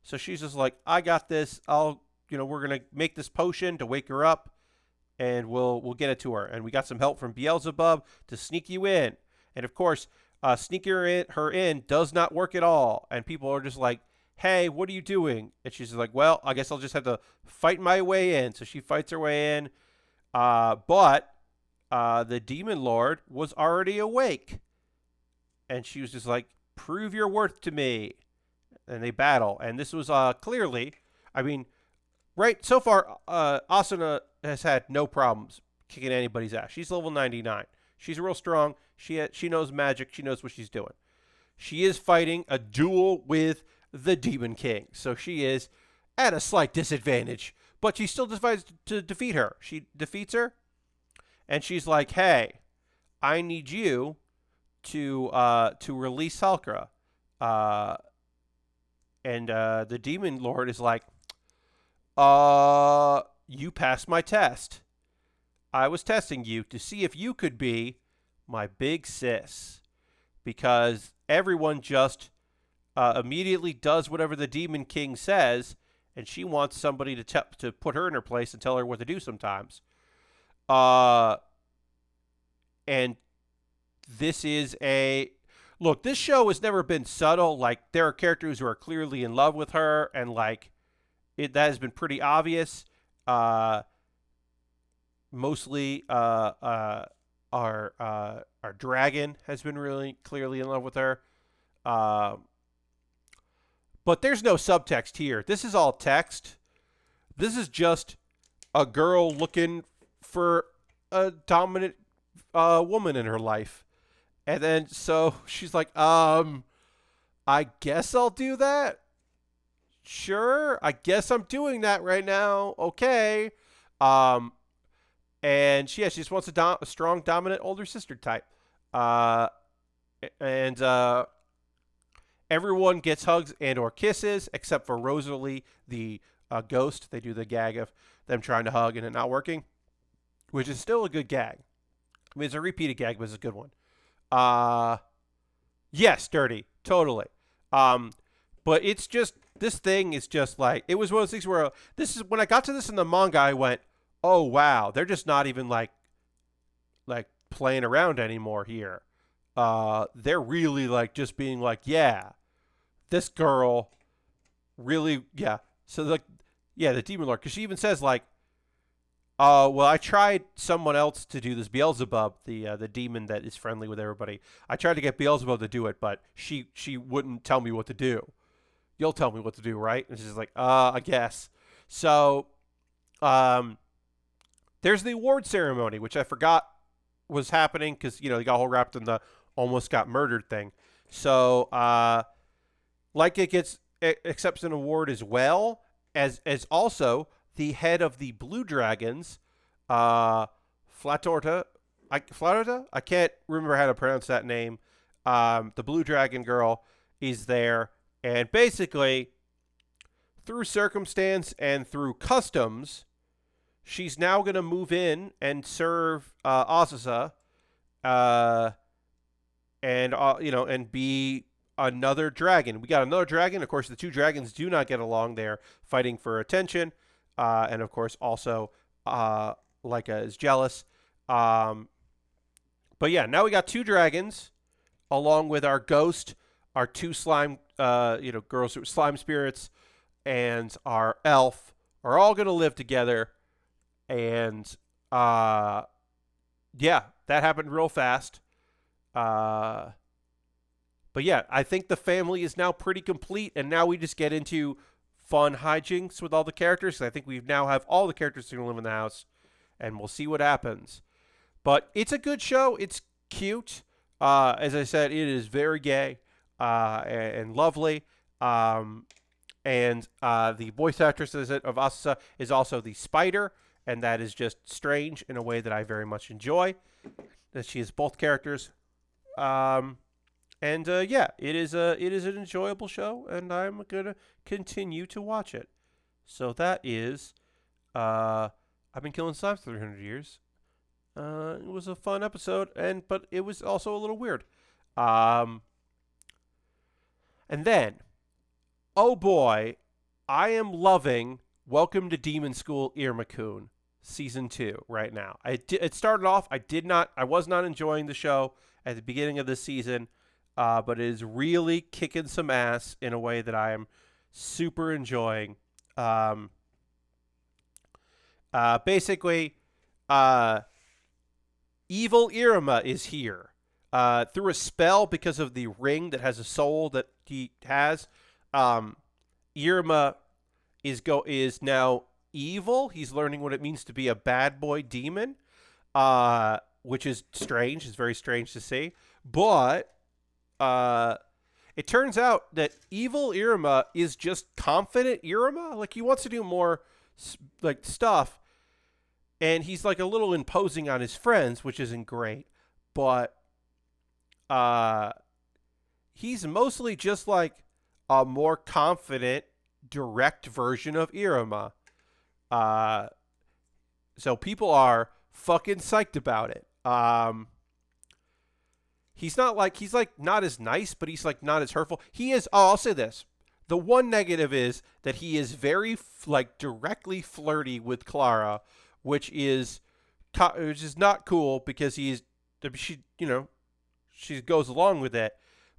So she's just like, I got this. We're gonna make this potion to wake her up, and we'll get it to her. And we got some help from Beelzebub to sneak you in. And of course, sneaking her in does not work at all. And people are just like, hey, what are you doing? And she's like, well, I guess I'll just have to fight my way in. So she fights her way in. But the Demon Lord was already awake. And she was just like, prove your worth to me. And they battle. And this was clearly, I mean, right, so far, Asuna has had no problems kicking anybody's ass. She's level 99. She's real strong. She knows magic. She knows what she's doing. She is fighting a duel with the Demon King. So she is at a slight disadvantage. But she still decides to defeat her. She defeats her. And she's like, hey, I need you to release Salkra. And the Demon Lord is like, you passed my test. I was testing you to see if you could be my big sis. Because everyone just immediately does whatever the Demon King says, and she wants somebody to put her in her place and tell her what to do sometimes. And this is look, this show has never been subtle. Like, there are characters who are clearly in love with her, and like, that has been pretty obvious. Mostly, our dragon has been really clearly in love with her. But there's no subtext here. This is all text. This is just a girl looking for a dominant woman in her life. And then so she's like, I guess I'll do that. Sure, I guess I'm doing that right now. Okay. And she just wants a strong, dominant older sister type. And everyone gets hugs and or kisses except for Rosalie, the ghost. They do the gag of them trying to hug and it not working, which is still a good gag. I mean, it's a repeated gag, but it's a good one. Yes, dirty, totally. But it's just, this thing is just like, it was one of those things where this is when I got to this in the manga, I went, oh wow, they're just not even like playing around anymore here. They're really like just being like, yeah, this girl really, yeah. So like, yeah, the Demon Lord, because she even says like, well, I tried someone else to do this, Beelzebub, the demon that is friendly with everybody. I tried to get Beelzebub to do it, but she wouldn't tell me what to do. You'll tell me what to do, right? And she's like, I guess. So, there's the award ceremony, which I forgot was happening because, they got all wrapped in the almost got murdered thing. So, Laika accepts an award as well as also the head of the Blue Dragons, Flatorta. I can't remember how to pronounce that name. The Blue Dragon girl is there, and basically, through circumstance and through customs, she's now going to move in and serve Asusa, and be another dragon. We got another dragon. Of course, the two dragons do not get along. They're fighting for attention. And of course, also, Laika is jealous. But yeah, now we got two dragons, along with our ghost, our two slime, girls who are slime spirits, and our elf are all going to live together. And, yeah, that happened real fast. But yeah, I think the family is now pretty complete, and now we just get into fun hijinks with all the characters. I think we now have all the characters going to live in the house, and we'll see what happens. But it's a good show. It's cute. As I said, it is very gay and lovely. And the voice actress of Asusa is also the spider, and that is just strange in a way that I very much enjoy, that she is both characters. And yeah, it is an enjoyable show, and I'm gonna continue to watch it. So that is I've been killing slime for 300 years. It was a fun episode, but it was also a little weird. Um, and then, oh boy, I am loving Welcome to Demon School Iruma-kun season 2 right now. It started off I was not enjoying the show at the beginning of this season, but it is really kicking some ass in a way that I am super enjoying. Um, Basically, uh, evil Iruma is here. Through a spell because of the ring that has a soul that he has, Iruma is now evil. He's learning what it means to be a bad boy demon, which is strange. It's very strange to see. But it turns out that evil Iruma is just confident Iruma. Like, he wants to do more like stuff, and he's like a little imposing on his friends, which isn't great. But he's mostly just like a more confident, direct version of Iruma. Uh, so people are fucking psyched about it. He's like not as nice, but he's like not as hurtful. He is. Oh, I'll say this: the one negative is that he is very like directly flirty with Clara, which is not cool because she goes along with it,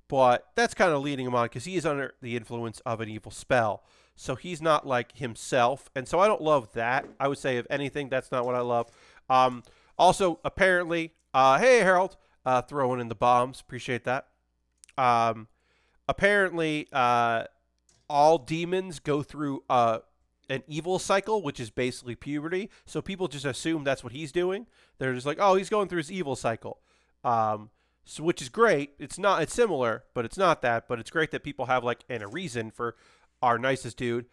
but that's kind of leading him on because he is under the influence of an evil spell. So he's not like himself, and so I don't love that. I would say, if anything, that's not what I love. Also, apparently, hey Harold, throwing in the bombs, appreciate that. Apparently, all demons go through an evil cycle, which is basically puberty. So people just assume that's what he's doing. They're just like, oh, he's going through his evil cycle. So which is great. It's similar, but it's not that. But it's great that people have like a reason for our nicest dude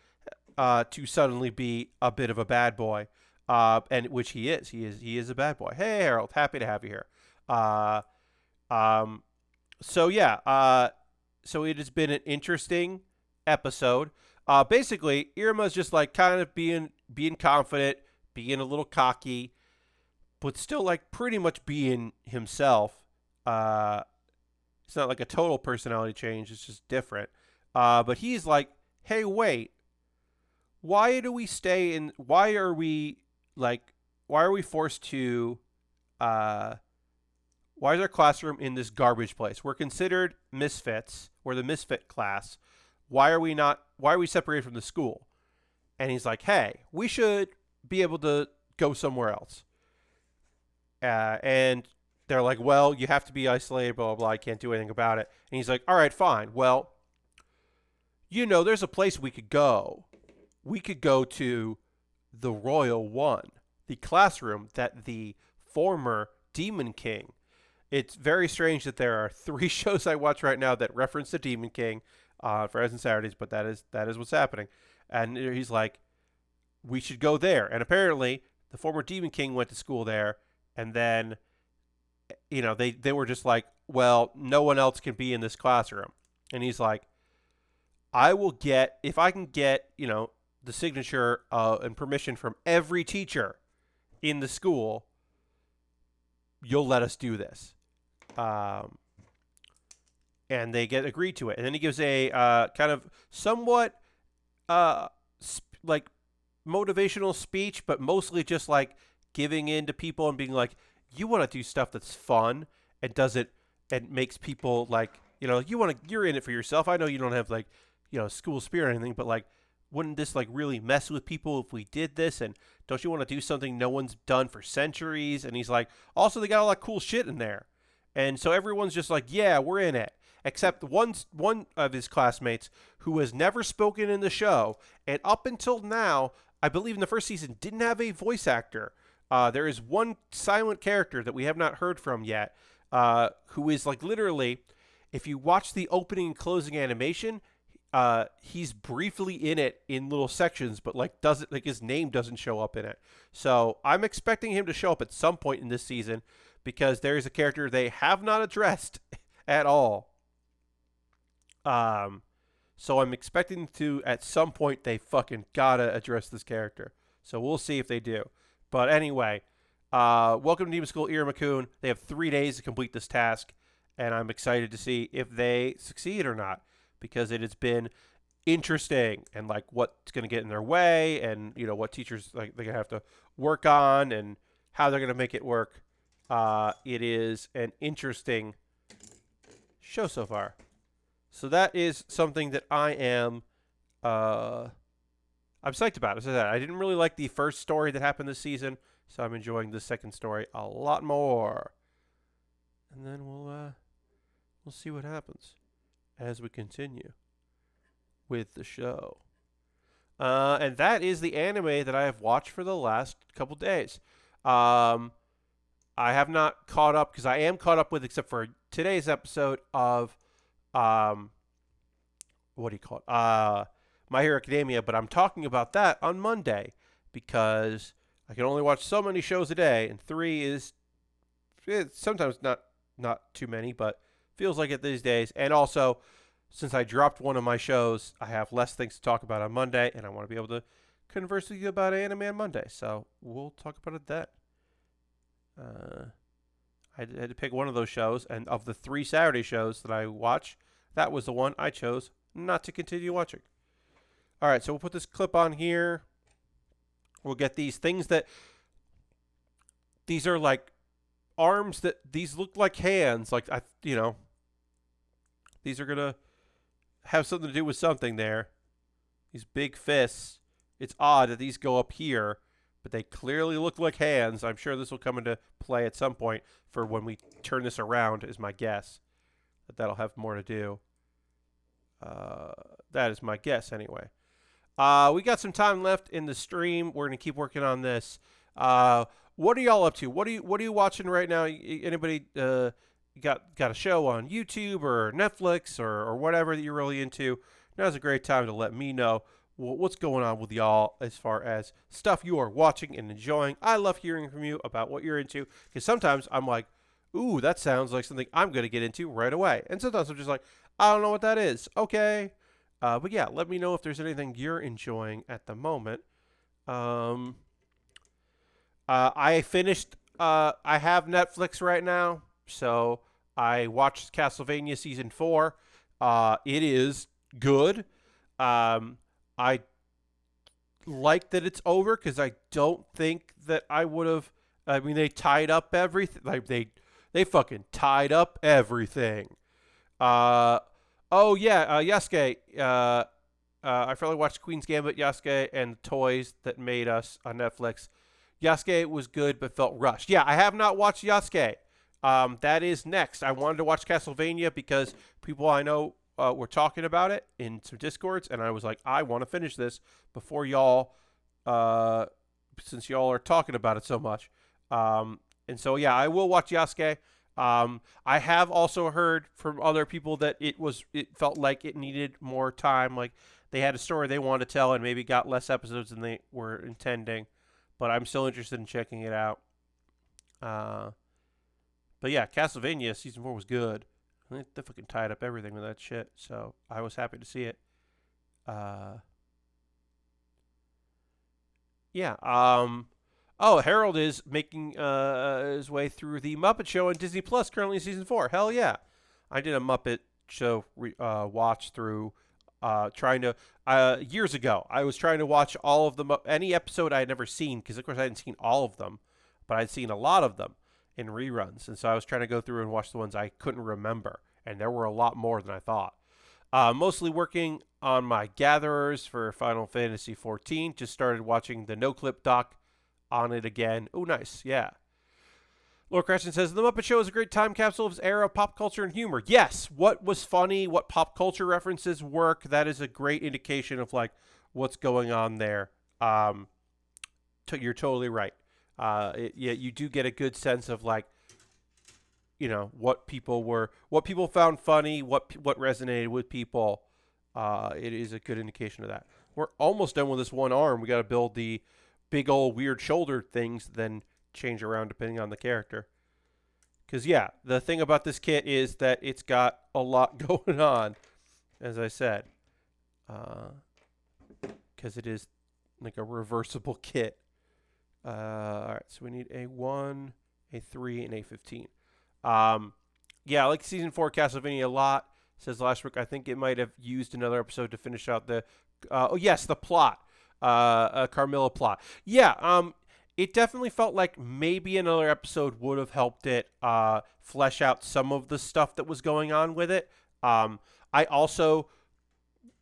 to suddenly be a bit of a bad boy, and which he is. He is a bad boy. Hey Harold, happy to have you here. So yeah. So it has been an interesting episode. Basically, Iruma's just like kind of being confident, being a little cocky, but still like pretty much being himself. It's not like a total personality change; it's just different. But he's like, hey, wait, why do we stay in? Why are we forced to? Why is our classroom in this garbage place? We're considered misfits. We're the misfit class. Why are we separated from the school? And he's like, hey, we should be able to go somewhere else. And they're like, well, you have to be isolated, blah, blah, blah. I can't do anything about it. And he's like, all right, fine. Well, there's a place we could go. We could go to the Royal One, the classroom that the former Demon King. It's very strange that there are 3 shows I watch right now that reference the Demon King, Fridays and Saturdays, but that is what's happening. And he's like, we should go there. And apparently, the former Demon King went to school there, and then, they were just like, well, no one else can be in this classroom. And he's like, if I can get, the signature and permission from every teacher in the school, you'll let us do this. And they get agreed to it. And then he gives a kind of somewhat like motivational speech, but mostly just like giving in to people and being like, you want to do stuff that's fun and makes people like, you're in it for yourself. I know you don't have like, school spirit or anything, but like, wouldn't this like really mess with people if we did this? And don't you want to do something no one's done for centuries? And he's like, also, they got a lot of cool shit in there. And so everyone's just like, yeah, we're in it. Except one of his classmates who has never spoken in the show, and up until now, I believe in the first season, didn't have a voice actor. There is one silent character that we have not heard from yet, who is like literally, if you watch the opening and closing animation, he's briefly in it in little sections, but his name doesn't show up in it. So I'm expecting him to show up at some point in this season, because there is a character they have not addressed at all. So I'm expecting to, at some point, they fucking gotta address this character. So we'll see if they do. But anyway, welcome to Demon School, Iruma-kun. They have 3 days to complete this task, and I'm excited to see if they succeed or not, because it has been interesting, and like what's going to get in their way, and you know what teachers like they're going to have to work on, and how they're going to make it work. It is an interesting show so far. So that is something that I am I'm psyched about. As I said, I didn't really like the first story that happened this season, so I'm enjoying the second story a lot more. And then we'll see what happens as we continue with the show. And that is the anime that I have watched for the last couple days. I have not caught up, because I am caught up with, except for today's episode of what do you call it? My Hero Academia, but I'm talking about that on Monday, because I can only watch so many shows a day, and 3 is sometimes not too many, but feels like it these days. And also, since I dropped one of my shows, I have less things to talk about on Monday, and I want to be able to converse with you about anime on Monday. So we'll talk about it then. I had to pick one of those shows, and of the 3 Saturday shows that I watch, that was the one I chose not to continue watching. All right, so we'll put this clip on here. We'll get these things that... These are like arms that... These look like hands. Like, these are going to have something to do with something there. These big fists. It's odd that these go up here, but they clearly look like hands. I'm sure this will come into play at some point for when we turn this around, is my guess. That'll have more to do. That is my guess, anyway. We got some time left in the stream. We're going to keep working on this. What are y'all up to? What are you watching right now? Anybody got a show on YouTube or Netflix or whatever that you're really into? Now's a great time to let me know what's going on with y'all as far as stuff you are watching and enjoying. I love hearing from you about what you're into, because sometimes I'm like, ooh, that sounds like something I'm going to get into right away. And sometimes I'm just like, I don't know what that is. Okay. But yeah, let me know if there's anything you're enjoying at the moment. I finished, I have Netflix right now, so I watched Castlevania Season 4. It is good. I like that it's over, because I don't think that I would have, I mean, they tied up everything. Like, they fucking tied up everything. Yasuke. I finally watched Queen's Gambit, Yasuke, and the Toys that made us on Netflix. Yasuke was good, but felt rushed. Yeah, I have not watched Yasuke. That is next. I wanted to watch Castlevania because people I know were talking about it in some Discords, and I was like, I want to finish this before y'all, since y'all are talking about it so much. And so, yeah, I will watch Yasuke. I have also heard from other people that it felt like it needed more time. Like, they had a story they wanted to tell and maybe got less episodes than they were intending. But I'm still interested in checking it out. But yeah, Castlevania Season 4 was good. They fucking tied up everything with that shit. So I was happy to see it. Yeah. Harold is making his way through the Muppet Show on Disney Plus, currently in Season 4. Hell yeah. I did a Muppet Show watch through trying to... years ago, I was trying to watch all of any episode I had never seen, because of course I hadn't seen all of them, but I'd seen a lot of them in reruns. And so I was trying to go through and watch the ones I couldn't remember. And there were a lot more than I thought. Mostly working on my Gatherers for Final Fantasy XIV. Just started watching the No-Clip doc on it again. Oh, nice. Yeah. Lord Crescent says, The Muppet Show is a great time capsule of its era of pop culture and humor. Yes. What was funny, what pop culture references work, that is a great indication of, like, what's going on there. You're totally right. You do get a good sense of, like, you know, what people found funny, what resonated with people. It is a good indication of that. We're almost done with this one arm. We got to build the big old weird shoulder things, then change around depending on the character. Because, yeah, the thing about this kit is that it's got a lot going on. as I said, because it is like a reversible kit. All right, so we need a 1, a 3, and a 15. Yeah, I like season 4 Castlevania a lot. Says Lashbrook, I think it might have used another episode to finish out the. Oh yes, the plot. Carmilla plot. Yeah. It definitely felt like maybe another episode would have helped it flesh out some of the stuff that was going on with it. I also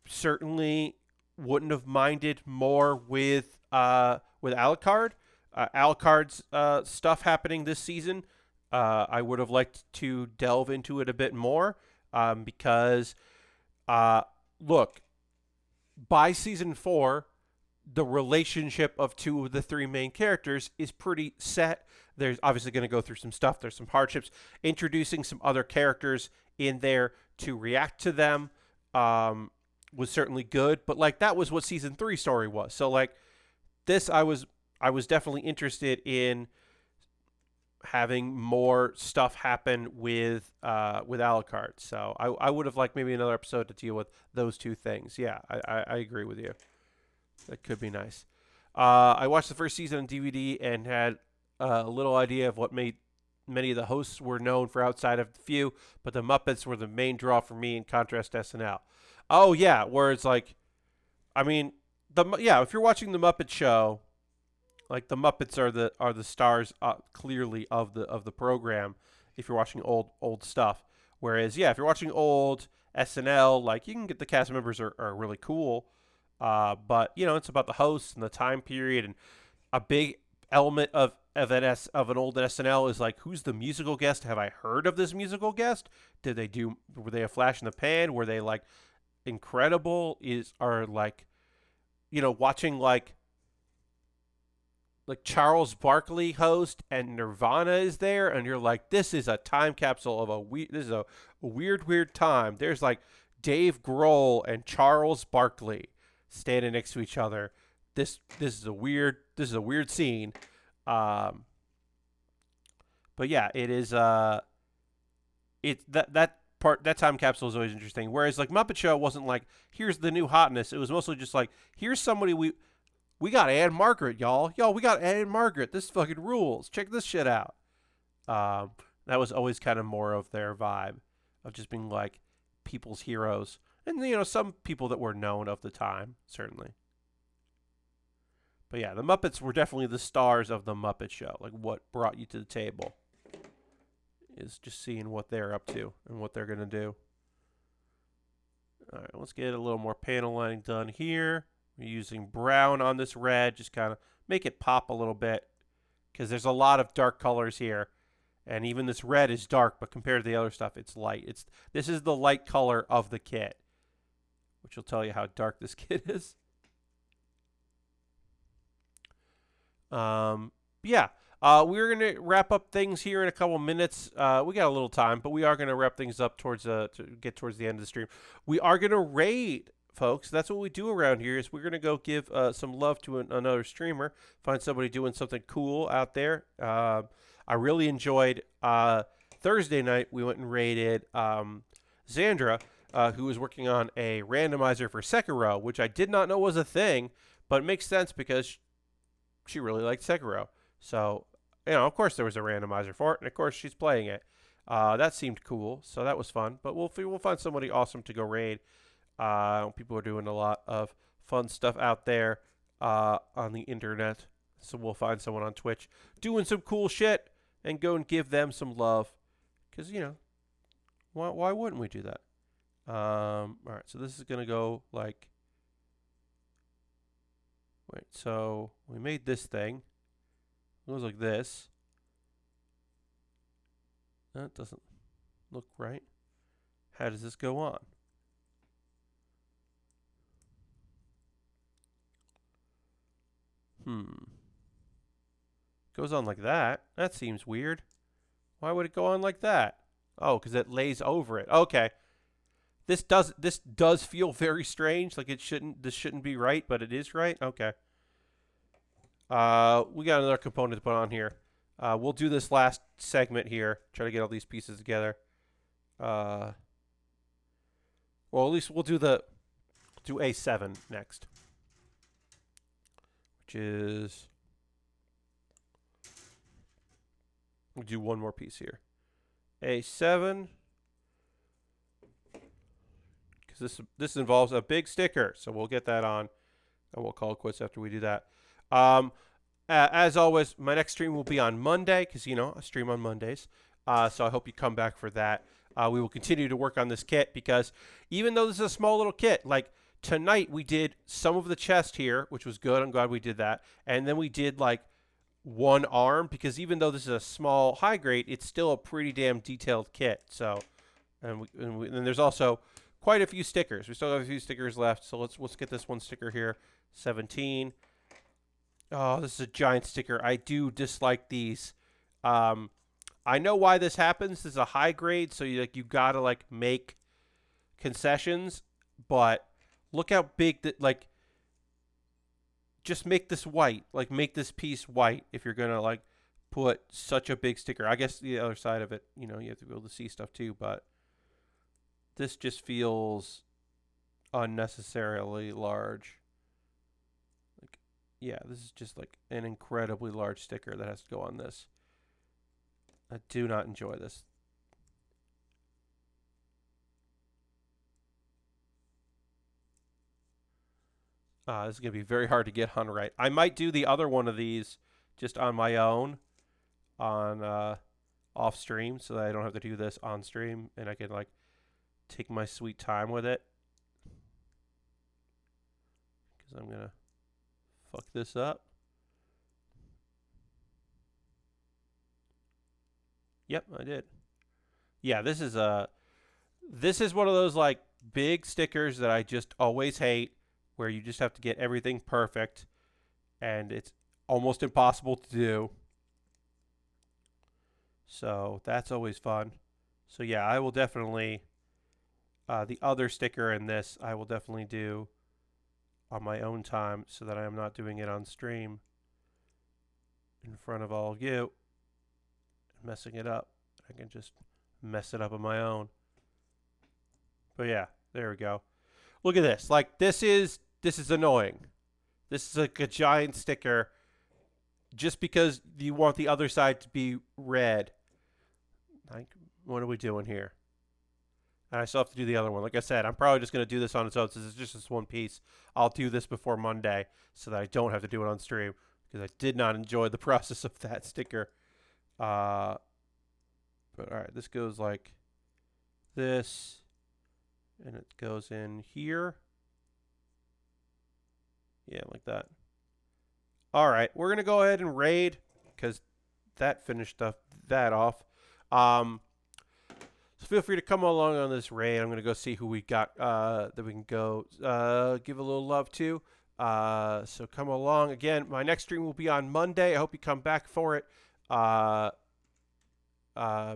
certainly wouldn't have minded more with Alucard. Alucard's stuff happening this season. I would have liked to delve into it a bit more because, look, by season 4, the relationship of 2 of the 3 main characters is pretty set. There's obviously going to go through some stuff. There's some hardships. Introducing some other characters in there to react to them was certainly good. But like that was what season 3 story was. So like this, I was definitely interested in having more stuff happen with Alucard. So I would have liked maybe another episode to deal with those 2 things. Yeah, I agree with you. That could be nice. I watched the first season on DVD and had a little idea of what made many of the hosts were known for outside of the few, but the Muppets were the main draw for me in contrast to SNL. Oh yeah, where it's like, I mean, if you're watching the Muppet Show, like the Muppets are the stars clearly of the program. If you're watching old stuff, whereas if you're watching old SNL, like you can get the cast members are really cool. But it's about the hosts and the time period, and a big element of an old SNL is like, who's the musical guest? Have I heard of this musical guest? Were they a flash in the pan? Were they like incredible? Watching like Charles Barkley host and Nirvana is there, and you're like, this is a time capsule of this is a weird time. There's like Dave Grohl and Charles Barkley standing next to each other. This is a weird scene. But yeah, it is that time capsule is always interesting. Whereas like Muppet Show wasn't like, here's the new hotness. It was mostly just like, here's somebody we got Anne Margaret, y'all. We got Anne Margaret. This fucking rules. Check this shit out. That was always kind of more of their vibe of just being like people's heroes. And, some people that were known of the time, certainly. But yeah, the Muppets were definitely the stars of the Muppet Show. Like, what brought you to the table is just seeing what they're up to and what they're going to do. All right, let's get a little more panel lining done here. We're using brown on this red, just kind of make it pop a little bit, because there's a lot of dark colors here. And even this red is dark, but compared to the other stuff, it's light. This is the light color of the kit, which will tell you how dark this kit is. We're going to wrap up things here in a couple minutes. We got a little time, but we are going to wrap things up to get towards the end of the stream. We are going to raid, folks. That's what we do around here, is we're going to go give some love to another streamer, find somebody doing something cool out there. I really enjoyed Thursday night. We went and raided Xandra, who was working on a randomizer for Sekiro, which I did not know was a thing, but it makes sense because she really liked Sekiro. So, of course there was a randomizer for it, and of course she's playing it. That seemed cool, so that was fun. But we'll find somebody awesome to go raid. People are doing a lot of fun stuff out there on the internet. So we'll find someone on Twitch doing some cool shit and go and give them some love. Because, why wouldn't we do that? All right, so this is going to go like... Wait, so we made this thing. It goes like this. That doesn't look right. How does this go on? Goes on like that. That seems weird. Why would it go on like that? Oh, because it lays over it. Okay. This does feel very strange. Like this shouldn't be right, but it is right. Okay. We got another component to put on here. We'll do this last segment here. Try to get all these pieces together. Well, at least we'll do A7 next, which is, we'll do one more piece here. A7, because this involves a big sticker, so we'll get that on, and we'll call it quits after we do that. As always, my next stream will be on Monday, because, you know, I stream on Mondays. So I hope you come back for that. We will continue to work on this kit, because even though this is a small little kit, like tonight we did some of the chest here, which was good. I'm glad we did that. And then we did like one arm, because even though this is a small high grade, it's still a pretty damn detailed kit. So, and there's also quite a few stickers. We still have a few stickers left. So let's get this one sticker here. 17. Oh, this is a giant sticker. I do dislike these. I know why this happens. This is a high grade, so you gotta like make concessions. But look how big that, like, just make this white. Like, make this piece white if you're gonna like put such a big sticker. I guess the other side of it, you know, you have to be able to see stuff too. But this just feels unnecessarily large. Yeah, this is just like an incredibly large sticker that has to go on this. I do not enjoy this. This is going to be very hard to get on right. I might do the other one of these just on my own on off stream, so that I don't have to do this on stream, and I can like take my sweet time with it. Because I'm going to fuck this up. Yep, I did. Yeah, this is one of those like big stickers that I just always hate, where you just have to get everything perfect, and it's almost impossible to do. So that's always fun. So yeah, I will definitely the other sticker in this I will definitely do on my own time, so that I am not doing it on stream in front of all of you, messing it up. I can just mess it up on my own. But yeah, there we go. Look at this. Like, this is annoying. This is like a giant sticker just because you want the other side to be red. Like, what are we doing here? And I still have to do the other one. Like I said, I'm probably just going to do this on its own, since it's just this one piece. I'll do this before Monday so that I don't have to do it on stream, because I did not enjoy the process of that sticker. But all right, this goes like this, and it goes in here. Yeah, like that. All right, we're going to go ahead and raid, because that finished that off. So feel free to come along on this raid. I'm going to go see who we got that we can go give a little love to. So come along. Again, my next stream will be on Monday. I hope you come back for it,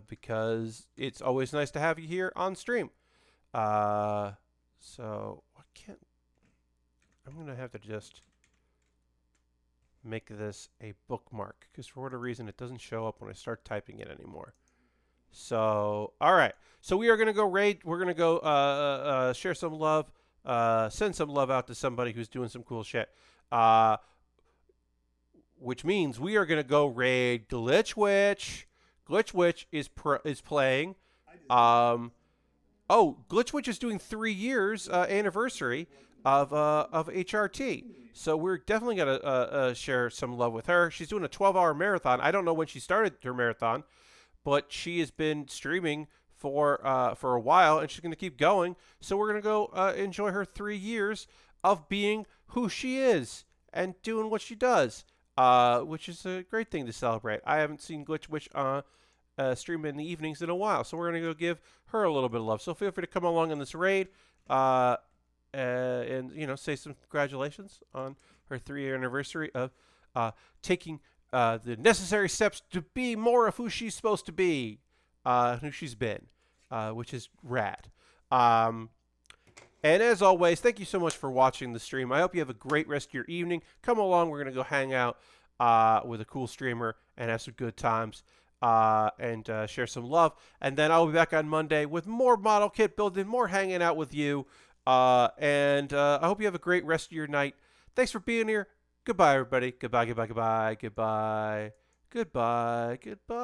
because it's always nice to have you here on stream. So I can't. I'm going to have to just make this a bookmark, because for whatever reason it doesn't show up when I start typing it anymore. So, all right. So we are going to go raid. We're going to go share some love, send some love out to somebody who's doing some cool shit. Which means we are going to go raid Glitch Witch. Glitch Witch is playing. Oh, Glitch Witch is doing 3 years anniversary of HRT. So we're definitely going to share some love with her. She's doing a 12-hour marathon. I don't know when she started her marathon, but she has been streaming for a while, and she's going to keep going. So we're going to go enjoy her 3 years of being who she is and doing what she does, which is a great thing to celebrate. I haven't seen Glitch Witch stream in the evenings in a while, so we're going to go give her a little bit of love. So feel free to come along on this raid and, you know, say some congratulations on her 3-year anniversary of taking the necessary steps to be more of who she's supposed to be, who she's been, which is rad. And as always, thank you so much for watching the stream. I hope you have a great rest of your evening. Come along. We're going to go hang out with a cool streamer and have some good times. and share some love. And then I'll be back on Monday with more model kit building, more hanging out with you. And I hope you have a great rest of your night. Thanks for being here. Goodbye, everybody. Goodbye, goodbye, goodbye, goodbye, goodbye, goodbye.